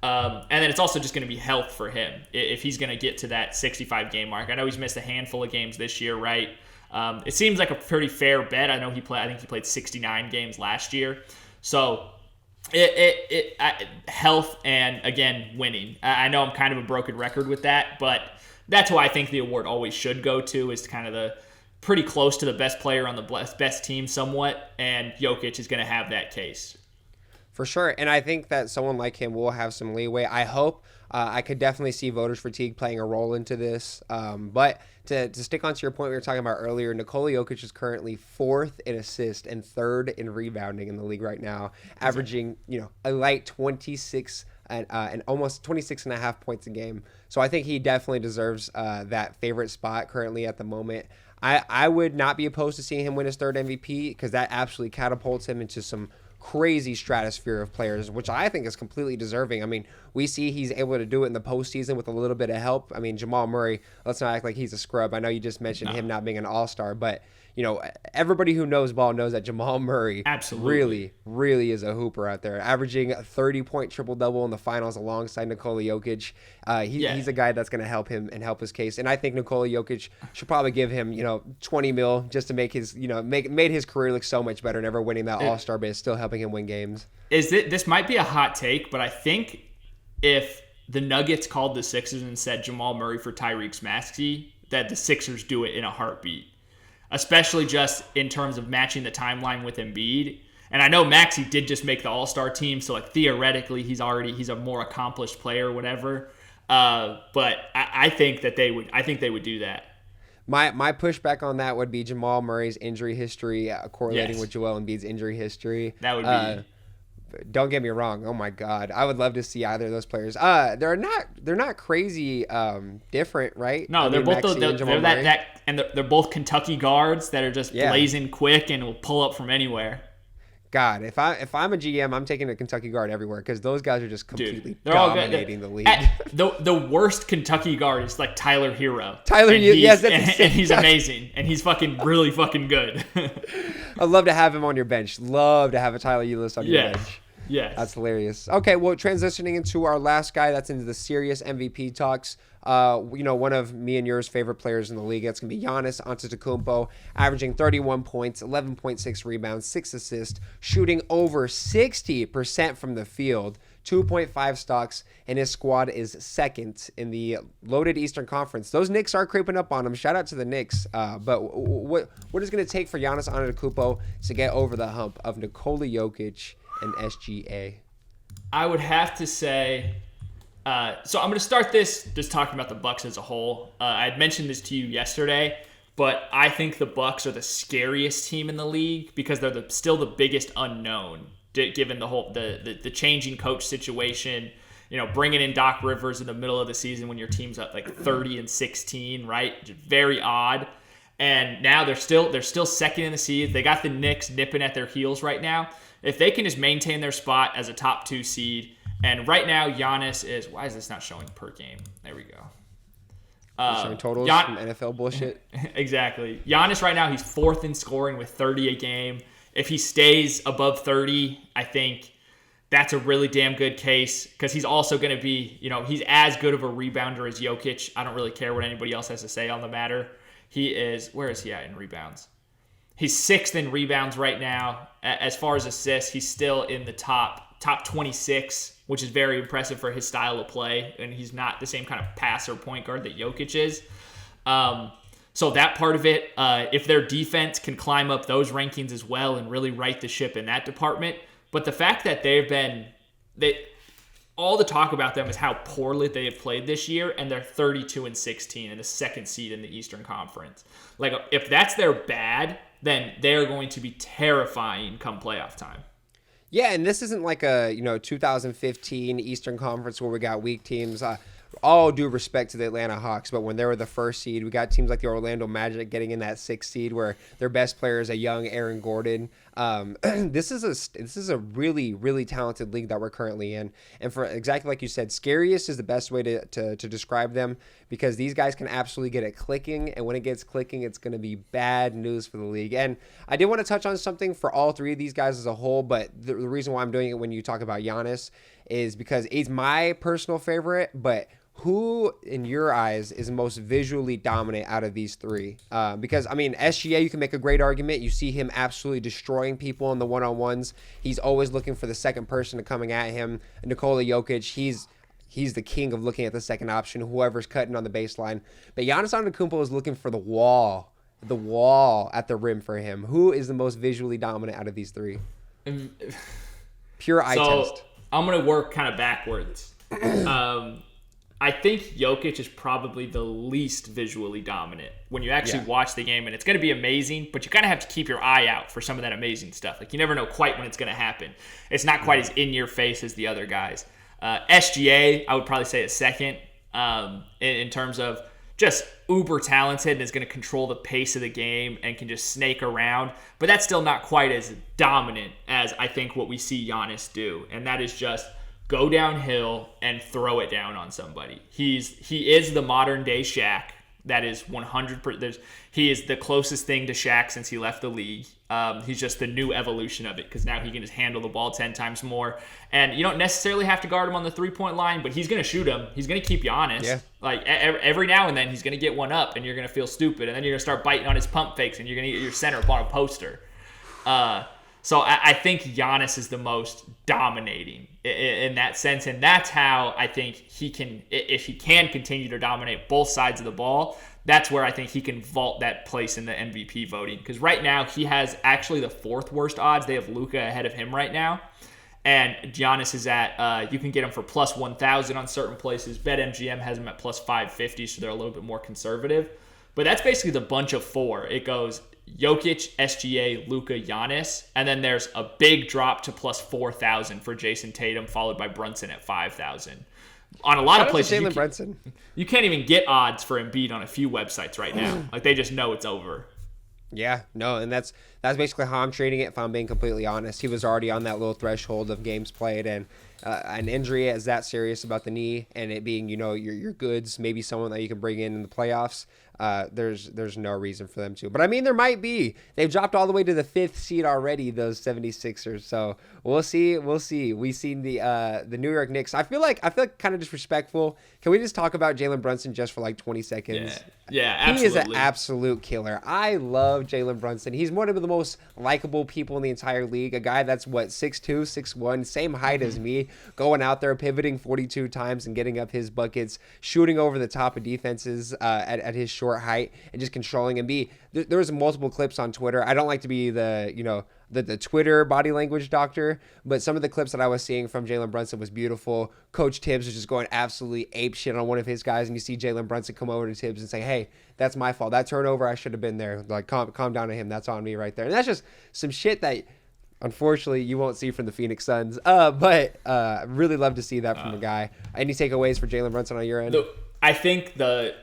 [SPEAKER 1] And then it's also just going to be health for him if he's going to get to that 65 game mark. I know he's missed a handful of games this year, right? It seems like a pretty fair bet. I think he played 69 games last year. So health and, again, winning. I know I'm kind of a broken record with that, but that's who I think the award always should go to, is kind of the pretty close to the best player on the best team somewhat, and Jokic is going to have that case.
[SPEAKER 2] For sure, and I think that someone like him will have some leeway. I hope. I could definitely see voters fatigue playing a role into this. But to stick on to your point we were talking about earlier, Nikola Jokic is currently 4th in assist and 3rd in rebounding in the league right now, averaging a light 26 and almost 26.5 points a game. So I think he definitely deserves that favorite spot currently at the moment. I would not be opposed to seeing him win his 3rd MVP because that absolutely catapults him into some crazy stratosphere of players, which I think is completely deserving. I mean, we see he's able to do it in the postseason with a little bit of help. I mean, Jamal Murray, let's not act like he's a scrub. I know you just mentioned him not being an all-star, but everybody who knows ball knows that Jamal Murray really, really is a hooper out there, averaging a 30-point triple-double in the finals alongside Nikola Jokic. He's a guy that's going to help him and help his case. And I think Nikola Jokic should probably give him, $20 million just to make his, made his career look so much better, never winning that all-star, but still helping him win games.
[SPEAKER 1] This might be a hot take, but I think if the Nuggets called the Sixers and said Jamal Murray for Tyrese Maxey, that the Sixers do it in a heartbeat. Especially just in terms of matching the timeline with Embiid. And I know Maxey did just make the All-Star team, so theoretically he's a more accomplished player or whatever. But I think that they would do that.
[SPEAKER 2] My pushback on that would be Jamal Murray's injury history correlating with Joel Embiid's injury history.
[SPEAKER 1] That would be.
[SPEAKER 2] Don't get me wrong. Oh my God, I would love to see either of those players. They're not crazy different, right?
[SPEAKER 1] No, they're both they're both Kentucky guards that are just blazing quick and will pull up from anywhere.
[SPEAKER 2] God, if I'm a GM, I'm taking a Kentucky guard everywhere because those guys are just completely
[SPEAKER 1] Dude, they're all
[SPEAKER 2] dominating the league.
[SPEAKER 1] The worst Kentucky guard is like Tyler Hero.
[SPEAKER 2] Yes, that's
[SPEAKER 1] and he's amazing, and he's fucking really fucking good.
[SPEAKER 2] I'd love to have him on your bench. Love to have a Tyler Ulis on your bench.
[SPEAKER 1] Yes.
[SPEAKER 2] That's hilarious. Okay, well, transitioning into our last guy, that's into the serious MVP talks. One of me and yours favorite players in the league. That's going to be Giannis Antetokounmpo, averaging 31 points, 11.6 rebounds, 6 assists, shooting over 60% from the field, 2.5 stocks, and his squad is second in the loaded Eastern Conference. Those Knicks are creeping up on him. Shout out to the Knicks. But what is going to take for Giannis Antetokounmpo to get over the hump of Nikola Jokic and SGA?
[SPEAKER 1] I would have to say, so I'm going to start this just talking about the Bucks as a whole. I had mentioned this to you yesterday, but I think the Bucks are the scariest team in the league because they're still the biggest unknown, given the whole the changing coach situation. Bringing in Doc Rivers in the middle of the season when your team's at like 30-16, right? Just very odd. And now they're still second in the seed. They got the Knicks nipping at their heels right now. If they can just maintain their spot as a top 2 seed, and right now Giannis is, why is this not showing per game? There we go.
[SPEAKER 2] Showing totals from NFL bullshit.
[SPEAKER 1] Exactly. Giannis right now, he's 4th in scoring with 30 a game. If he stays above 30, I think that's a really damn good case because he's also going to be, he's as good of a rebounder as Jokic. I don't really care what anybody else has to say on the matter. Where is he at in rebounds? He's 6th in rebounds right now. As far as assists, he's still in the top 26, which is very impressive for his style of play. And he's not the same kind of passer point guard that Jokic is. So that part of it, if their defense can climb up those rankings as well and really right the ship in that department. But the fact that all the talk about them is how poorly they have played this year, and they're 32-16 and the 2nd seed in the Eastern Conference. Like, if that's their bad, then they're going to be terrifying come playoff time.
[SPEAKER 2] Yeah, and this isn't like a 2015 Eastern Conference where we got weak teams. All due respect to the Atlanta Hawks, but when they were the 1st seed, we got teams like the Orlando Magic getting in that 6th seed where their best player is a young Aaron Gordon. This is a really, really talented league that we're currently in. And for exactly like you said, scariest is the best way to describe them because these guys can absolutely get it clicking. And when it gets clicking, it's going to be bad news for the league. And I did want to touch on something for all 3 of these guys as a whole, but the reason why I'm doing it when you talk about Giannis is because he's my personal favorite, but who, in your eyes, is most visually dominant out of these 3? Because, SGA, you can make a great argument. You see him absolutely destroying people in the one-on-ones. He's always looking for the second person coming at him. Nikola Jokic, he's the king of looking at the second option, whoever's cutting on the baseline. But Giannis Antetokounmpo is looking for the wall at the rim for him. Who is the most visually dominant out of these 3? Pure eye test.
[SPEAKER 1] I'm going to work kind of backwards. I think Jokic is probably the least visually dominant when you actually watch the game, and it's going to be amazing, but you kind of have to keep your eye out for some of that amazing stuff. Like, you never know quite when it's going to happen. It's not quite as in your face as the other guys. SGA, I would probably say is second in terms of just uber talented and is going to control the pace of the game and can just snake around, but that's still not quite as dominant as I think what we see Giannis do, and that is just go downhill and throw it down on somebody. He is the modern day Shaq. That is 100%. He is the closest thing to Shaq since he left the league. He's just the new evolution of it because now he can just handle the ball 10 times more. And you don't necessarily have to guard him on the 3-point line, but he's going to shoot him. He's going to keep you honest. Yeah. Like every now and then he's going to get one up and you're going to feel stupid. And then you're going to start biting on his pump fakes and you're going to get your center up on a poster. So I think Giannis is the most dominating in that sense, and that's how I think he can, if he can continue to dominate both sides of the ball, that's where I think he can vault that place in the MVP voting. Because right now he has actually the 4th worst odds. They have Luka ahead of him right now, and Giannis is at you can get him for plus 1,000 on certain places. BetMGM has him at plus 550, so they're a little bit more conservative. But that's basically the bunch of 4. It goes Jokic, SGA, Luka, Giannis, and then there's a big drop to plus 4,000 for Jason Tatum, followed by Brunson at 5,000. On a lot of places, you can't even get odds for Embiid on a few websites right now. Like, they just know it's over.
[SPEAKER 2] Yeah, no, and that's basically how I'm treating it. If I'm being completely honest, he was already on that little threshold of games played, and an injury as that serious about the knee, and it being your goods, maybe someone that you can bring in the playoffs. There's no reason for them to, but I mean there might be. They've dropped all the way to the 5th seed already, those 76ers. So we'll see. We've seen the New York Knicks. I feel like kind of disrespectful. Can we just talk about Jalen Brunson just for like 20 seconds?
[SPEAKER 1] Yeah, absolutely.
[SPEAKER 2] He is an absolute killer. I love Jalen Brunson. He's one of the most likable people in the entire league. A guy that's 6'2", 6'1", same height as me, going out there pivoting 42 times and getting up his buckets, shooting over the top of defenses at his short height and just controlling and there was multiple clips on Twitter. I don't like to be the Twitter body language doctor, but some of the clips that I was seeing from Jalen Brunson was beautiful. Coach Tibbs was just going absolutely ape shit on one of his guys, and you see Jalen Brunson come over to Tibbs and say, "Hey, that's my fault. That turnover, I should have been there. Like, calm down to him. That's on me right there." And that's just some shit that, unfortunately, you won't see from the Phoenix Suns. But really love to see that from the guy. Any takeaways for Jalen Brunson on your end?
[SPEAKER 1] I think the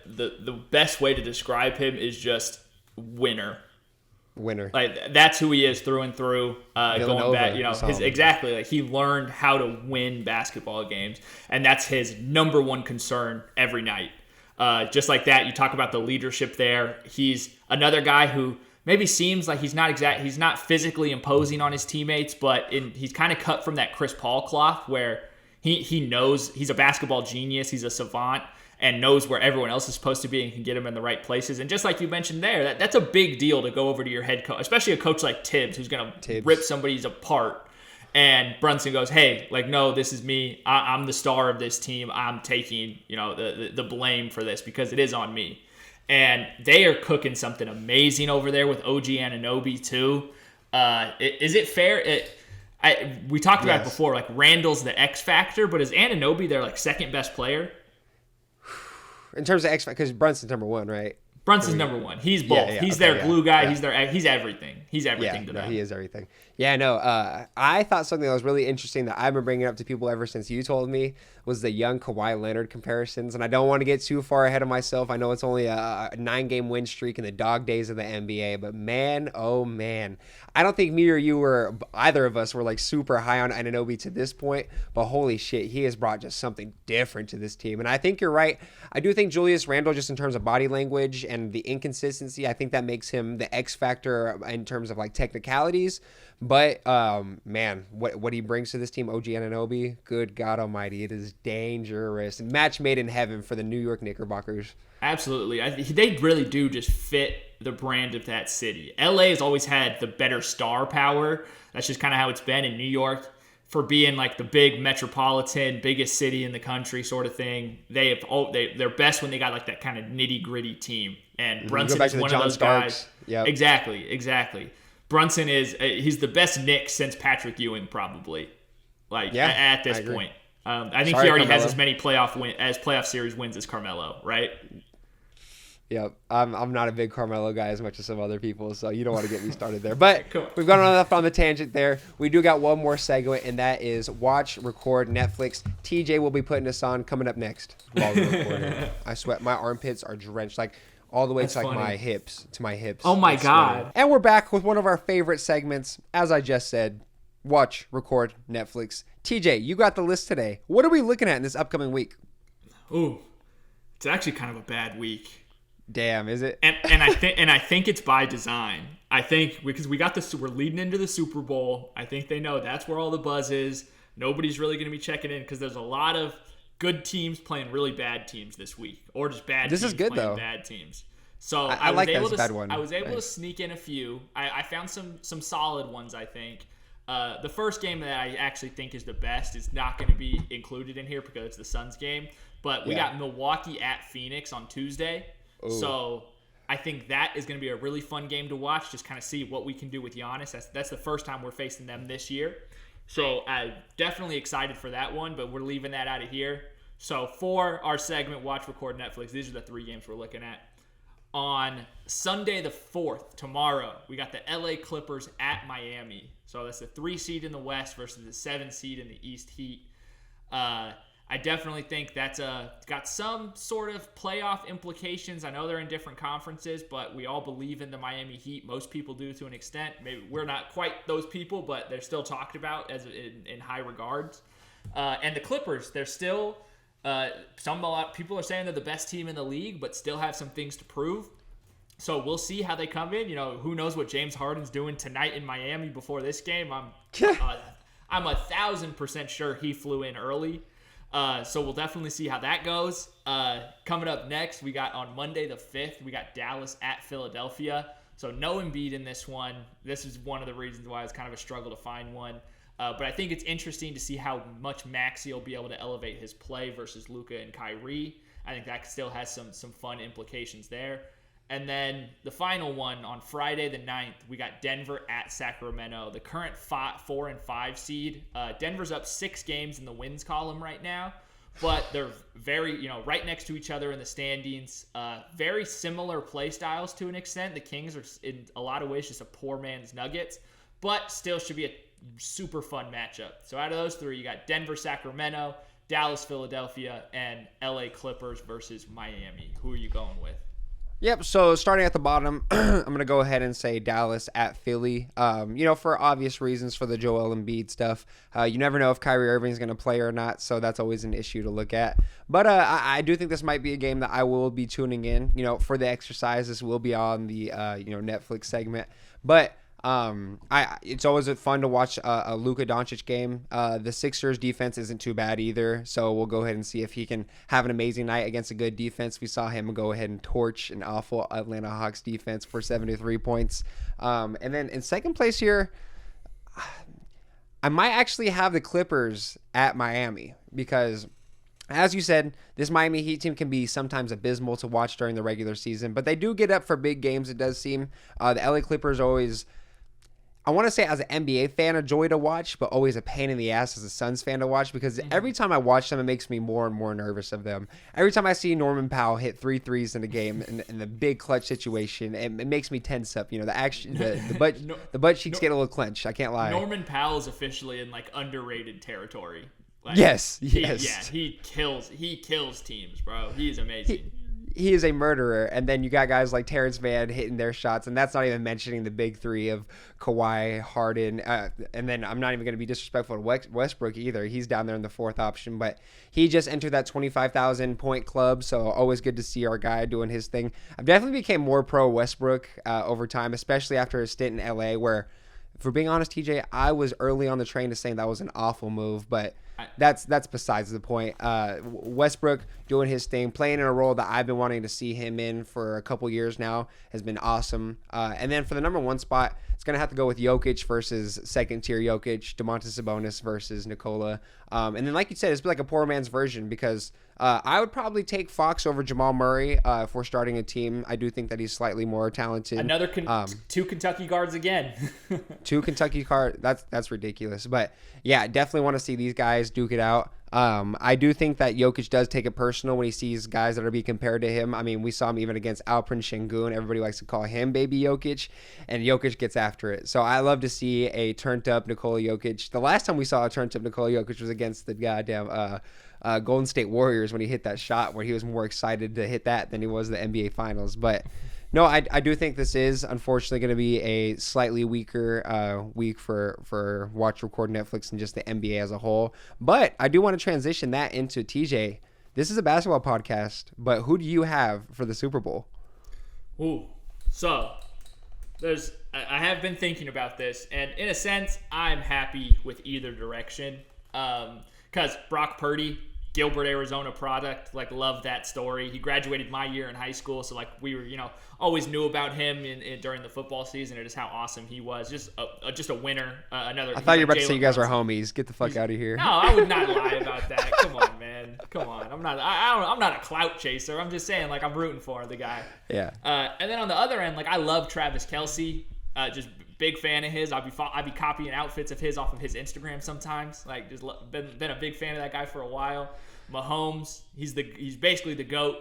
[SPEAKER 1] best way to describe him is just winner. Like that's who he is through and through. Going back, exactly. Like he learned how to win basketball games, and that's his number one concern every night. Just like that, you talk about the leadership there. He's another guy who maybe seems like he's not physically imposing on his teammates, but he's kind of cut from that Chris Paul cloth where he knows he's a basketball genius. He's a savant and knows where everyone else is supposed to be and can get him in the right places. And just like you mentioned there, that's a big deal to go over to your head coach, especially a coach like Tibbs, who's going to rip somebody's apart. And Brunson goes, "Hey, no, this is me. I'm the star of this team. I'm taking, the blame for this because it is on me." And they are cooking something amazing over there with OG Anunoby too. Is it fair? We talked about it before. Like Randall's the X factor, but is Anunoby their second best player?
[SPEAKER 2] In terms of X factor, because Brunson's number one, right?
[SPEAKER 1] Brunson's number one. He's both. He's their glue guy. Yeah. He's everything. He's everything to them.
[SPEAKER 2] He is everything. Yeah, no. I thought something that was really interesting that I've been bringing up to people ever since you told me was the young Kawhi Leonard comparisons. And I don't want to get too far ahead of myself. I know it's only a 9-game win streak in the dog days of the NBA, but man, oh man, I don't think me or you were, either of us were super high on Anunoby to this point. But holy shit, he has brought just something different to this team. And I think you're right. I do think Julius Randle, just in terms of body language and the inconsistency, I think that makes him the X factor in terms of technicalities. But man, what he brings to this team, OG Anunoby, good God Almighty, it is dangerous. Match made in heaven for the New York Knickerbockers.
[SPEAKER 1] Absolutely, they really do just fit the brand of that city. LA has always had the better star power. That's just kind of how it's been in New York. For being the big metropolitan, biggest city in the country sort of thing, they're best when they got that kind of nitty gritty team. And Brunson is one of those guys. Yep. Exactly. Brunson he's the best Knick since Patrick Ewing probably. At this point, I think he already has as many playoff series wins as Carmelo, right?
[SPEAKER 2] Yep, I'm not a big Carmelo guy as much as some other people, so you don't want to get me started there. But we've gone enough on the tangent there. We do got one more segment, and that is Watch, Record, Netflix. TJ will be putting us on coming up next while we're recording. I sweat. My armpits are drenched, all the way to my hips.
[SPEAKER 1] Oh my God.
[SPEAKER 2] And we're back with one of our favorite segments, as I just said, Watch, Record, Netflix. TJ, you got the list today. What are we looking at in this upcoming week?
[SPEAKER 1] Ooh, it's actually kind of a bad week.
[SPEAKER 2] Damn, is it?
[SPEAKER 1] And I think it's by design. I think because we're leading into the Super Bowl. I think they know that's where all the buzz is. Nobody's really going to be checking in because there's a lot of good teams playing really bad teams this week, or just bad.
[SPEAKER 2] This
[SPEAKER 1] teams
[SPEAKER 2] is good
[SPEAKER 1] playing
[SPEAKER 2] though.
[SPEAKER 1] Bad teams. So
[SPEAKER 2] I like this bad one.
[SPEAKER 1] I was able to sneak in a few. I found some solid ones. I think the first game that I actually think is the best is not going to be included in here because it's the Suns game. But we got Milwaukee at Phoenix on Tuesday. Ooh. So I think that is going to be a really fun game to watch. Just kind of see what we can do with Giannis. That's the first time we're facing them this year. So I'm definitely excited for that one, but we're leaving that out of here. So for our segment, Watch, Record, Netflix, these are the 3 games we're looking at. On Sunday the 4th, tomorrow, we got the LA Clippers at Miami. So that's the 3 seed in the West versus the 7 seed in the East Heat. I definitely think that's got some sort of playoff implications. I know they're in different conferences, but we all believe in the Miami Heat. Most people do to an extent. Maybe we're not quite those people, but they're still talked about as in high regards. And the Clippers, they're still a lot of people are saying they're the best team in the league, but still have some things to prove. So we'll see how they come in. Who knows what James Harden's doing tonight in Miami before this game. I'm 1,000% sure he flew in early. So we'll definitely see how that goes. Coming up next, we got on Monday the 5th, we got Dallas at Philadelphia. So no Embiid in this one. This is one of the reasons why it's kind of a struggle to find one. But I think it's interesting to see how much Maxey will be able to elevate his play versus Luka and Kyrie. I think that still has some fun implications there. And then the final one on Friday the 9th, we got Denver at Sacramento, the current 4 and 5 seed. Denver's up 6 games in the wins column right now, but they're very, right next to each other in the standings. Very similar play styles to an extent. The Kings are in a lot of ways just a poor man's Nuggets, but still should be a super fun matchup. So out of those 3, you got Denver, Sacramento, Dallas, Philadelphia, and LA Clippers versus Miami. Who are you going with?
[SPEAKER 2] Yep, so starting at the bottom, I'm going to go ahead and say Dallas at Philly. For obvious reasons for the Joel Embiid stuff. You never know if Kyrie Irving's going to play or not, so that's always an issue to look at. But I do think this might be a game that I will be tuning in. For the exercise, this will be on the Netflix segment. But it's always fun to watch a Luka Doncic game. The Sixers defense isn't too bad either, so we'll go ahead and see if he can have an amazing night against a good defense. We saw him go ahead and torch an awful Atlanta Hawks defense for 73 points. And then in second place here, I might actually have the Clippers at Miami because, as you said, this Miami Heat team can be sometimes abysmal to watch during the regular season, but they do get up for big games, it does seem. The LA Clippers always, I want to say as an NBA fan, a joy to watch, but always a pain in the ass as a Suns fan to watch because every time I watch them, it makes me more and more nervous of them. Every time I see Norman Powell hit 3 threes in a game in the big clutch situation, it makes me tense up. The butt cheeks get a little clenched. I can't lie.
[SPEAKER 1] Norman Powell is officially in underrated territory.
[SPEAKER 2] Yes.
[SPEAKER 1] He kills teams, bro. He's amazing.
[SPEAKER 2] He is a murderer, and then you got guys like Terrence Mann hitting their shots, and that's not even mentioning the big 3 of Kawhi, Harden, and then I'm not even going to be disrespectful to Westbrook either. He's down there in the 4th option, but he just entered that 25,000 point club, so always good to see our guy doing his thing. I've definitely became more pro Westbrook over time, especially after his stint in LA, where, for being honest, TJ, I was early on the train to saying that was an awful move, but that's besides the point. Westbrook doing his thing, playing in a role that I've been wanting to see him in for a couple years now, has been awesome. And then for the number 1 spot, it's going to have to go with Jokic versus second-tier Jokic, Domantas Sabonis versus Nikola. And then, like you said, it's like a poor man's version because I would probably take Fox over Jamal Murray if we're starting a team. I do think that he's slightly more talented.
[SPEAKER 1] Another 2 Kentucky guards again.
[SPEAKER 2] 2 Kentucky guards. That's ridiculous. But yeah, definitely want to see these guys duke it out. I do think that Jokic does take it personal when he sees guys that are being compared to him. I mean, we saw him even against Alperen Şengün. Everybody likes to call him Baby Jokic, and Jokic gets after it. So I love to see a turned-up Nikola Jokic. The last time we saw a turned-up Nikola Jokic was against the goddamn Golden State Warriors when he hit that shot where he was more excited to hit that than he was the NBA Finals. But no, I do think this is unfortunately going to be a slightly weaker week for Watch Record Netflix and just the NBA as a whole. But I do want to transition that into TJ. This is a basketball podcast, but who do you have for the Super Bowl?
[SPEAKER 1] Ooh, so I have been thinking about this, and in a sense, I'm happy with either direction. Because Brock Purdy, Gilbert, Arizona product, love that story. He graduated my year in high school, so we were, always knew about him during the football season. It is how awesome he was. Just a winner. Another.
[SPEAKER 2] I thought you were about to say you guys are homies. Get the fuck out of here.
[SPEAKER 1] No, I would not lie about that. Come on, man. Come on. I'm not. I'm not a clout chaser. I'm just saying, I'm rooting for the guy.
[SPEAKER 2] Yeah.
[SPEAKER 1] And then on the other end, I love Travis Kelce. Just big fan of his. I'd be copying outfits of his off of his Instagram sometimes. Like, just been a big fan of that guy for a while. Mahomes, he's basically the GOAT,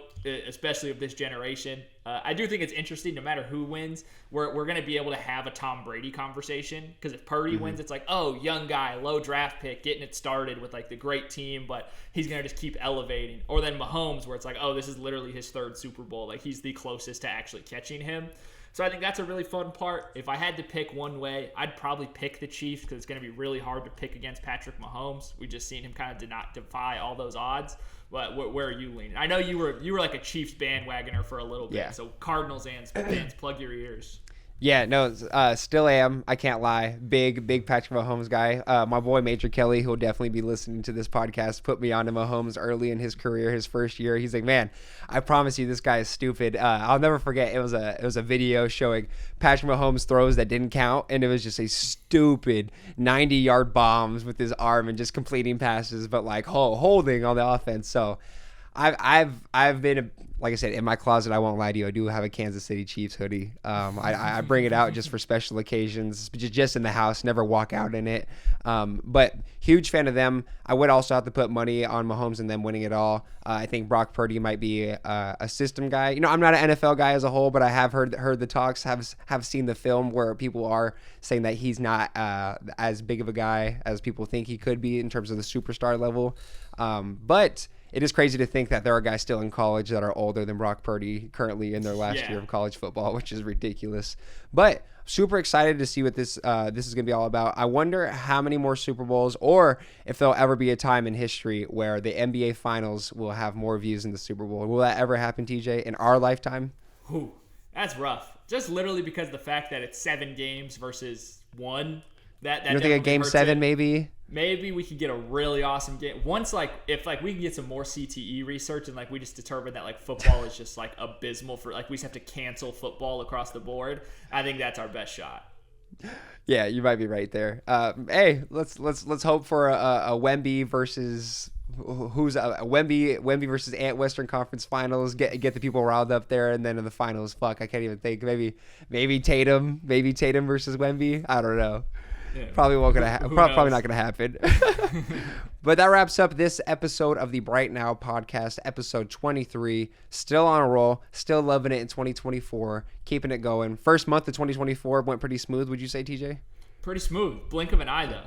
[SPEAKER 1] especially of this generation. I do think it's interesting, no matter who wins, we're going to be able to have a Tom Brady conversation. Because if Purdy wins, it's like, oh, young guy, low draft pick, getting it started with like the great team, but he's going to just keep elevating. Or then Mahomes, where it's like, oh, this is literally his third Super Bowl. Like, he's the closest to actually catching him. So I think that's a really fun part. If I had to pick one way, I'd probably pick the Chiefs because it's going to be really hard to pick against Patrick Mahomes. We just seen him kind of defy all those odds. But where are you leaning? I know you were like a Chiefs bandwagoner for a little bit.
[SPEAKER 2] Yeah.
[SPEAKER 1] So Cardinals fans, plug your ears.
[SPEAKER 2] Yeah, no, still am. I can't lie. Big Patrick Mahomes guy. My boy Major Kelly, who will definitely be listening to this podcast, put me onto Mahomes early in his career, his first year. He's like, man, I promise you, this guy is stupid. I'll never forget. It was a video showing Patrick Mahomes throws that didn't count, and it was just a stupid 90-yard bombs with his arm and just completing passes, but like holding on the offense. So I've been, like I said, in my closet. I won't lie to you. I do have a Kansas City Chiefs hoodie. I bring it out just for special occasions, just in the house. Never walk out in it. But huge fan of them. I would also have to put money on Mahomes and them winning it all. I think Brock Purdy might be a system guy. You know, I'm not an NFL guy as a whole, but I have heard the talks. Have seen the film where people are saying that he's not as big of a guy as people think he could be in terms of the superstar level. But it is crazy to think that there are guys still in college that are older than Brock Purdy currently in their last year of college football, which is ridiculous. But super excited to see what this is going to be all about. I wonder how many more Super Bowls, or if there'll ever be a time in history where the NBA Finals will have more views than the Super Bowl. Will that ever happen, TJ, in our lifetime?
[SPEAKER 1] Ooh, that's rough. Just literally because the fact that it's 7 games versus 1. That
[SPEAKER 2] you don't think a Game 7 maybe?
[SPEAKER 1] Maybe we could get a really awesome game. Once, if we can get some more CTE research and, we just determine that, football is just, abysmal for, we just have to cancel football across the board, I think that's our best shot.
[SPEAKER 2] Yeah, you might be right there. Hey, let's hope for a Wemby versus Wemby versus Ant Western Conference Finals. Get the people riled up there, and then in the finals, I can't even think. Maybe Tatum versus Wemby. I don't know. Yeah. Probably not gonna happen. But that wraps up this episode of the Bright Now podcast, episode 23. Still on a roll, still loving it in 2024, keeping it going. First month of 2024 went pretty smooth. Would you say, TJ?
[SPEAKER 1] Pretty smooth. Blink of an eye, though.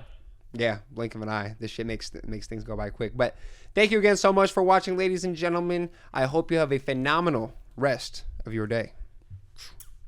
[SPEAKER 2] Yeah, blink of an eye. This shit makes things go by quick. But thank you again so much for watching, ladies and gentlemen. I hope you have a phenomenal rest of your day.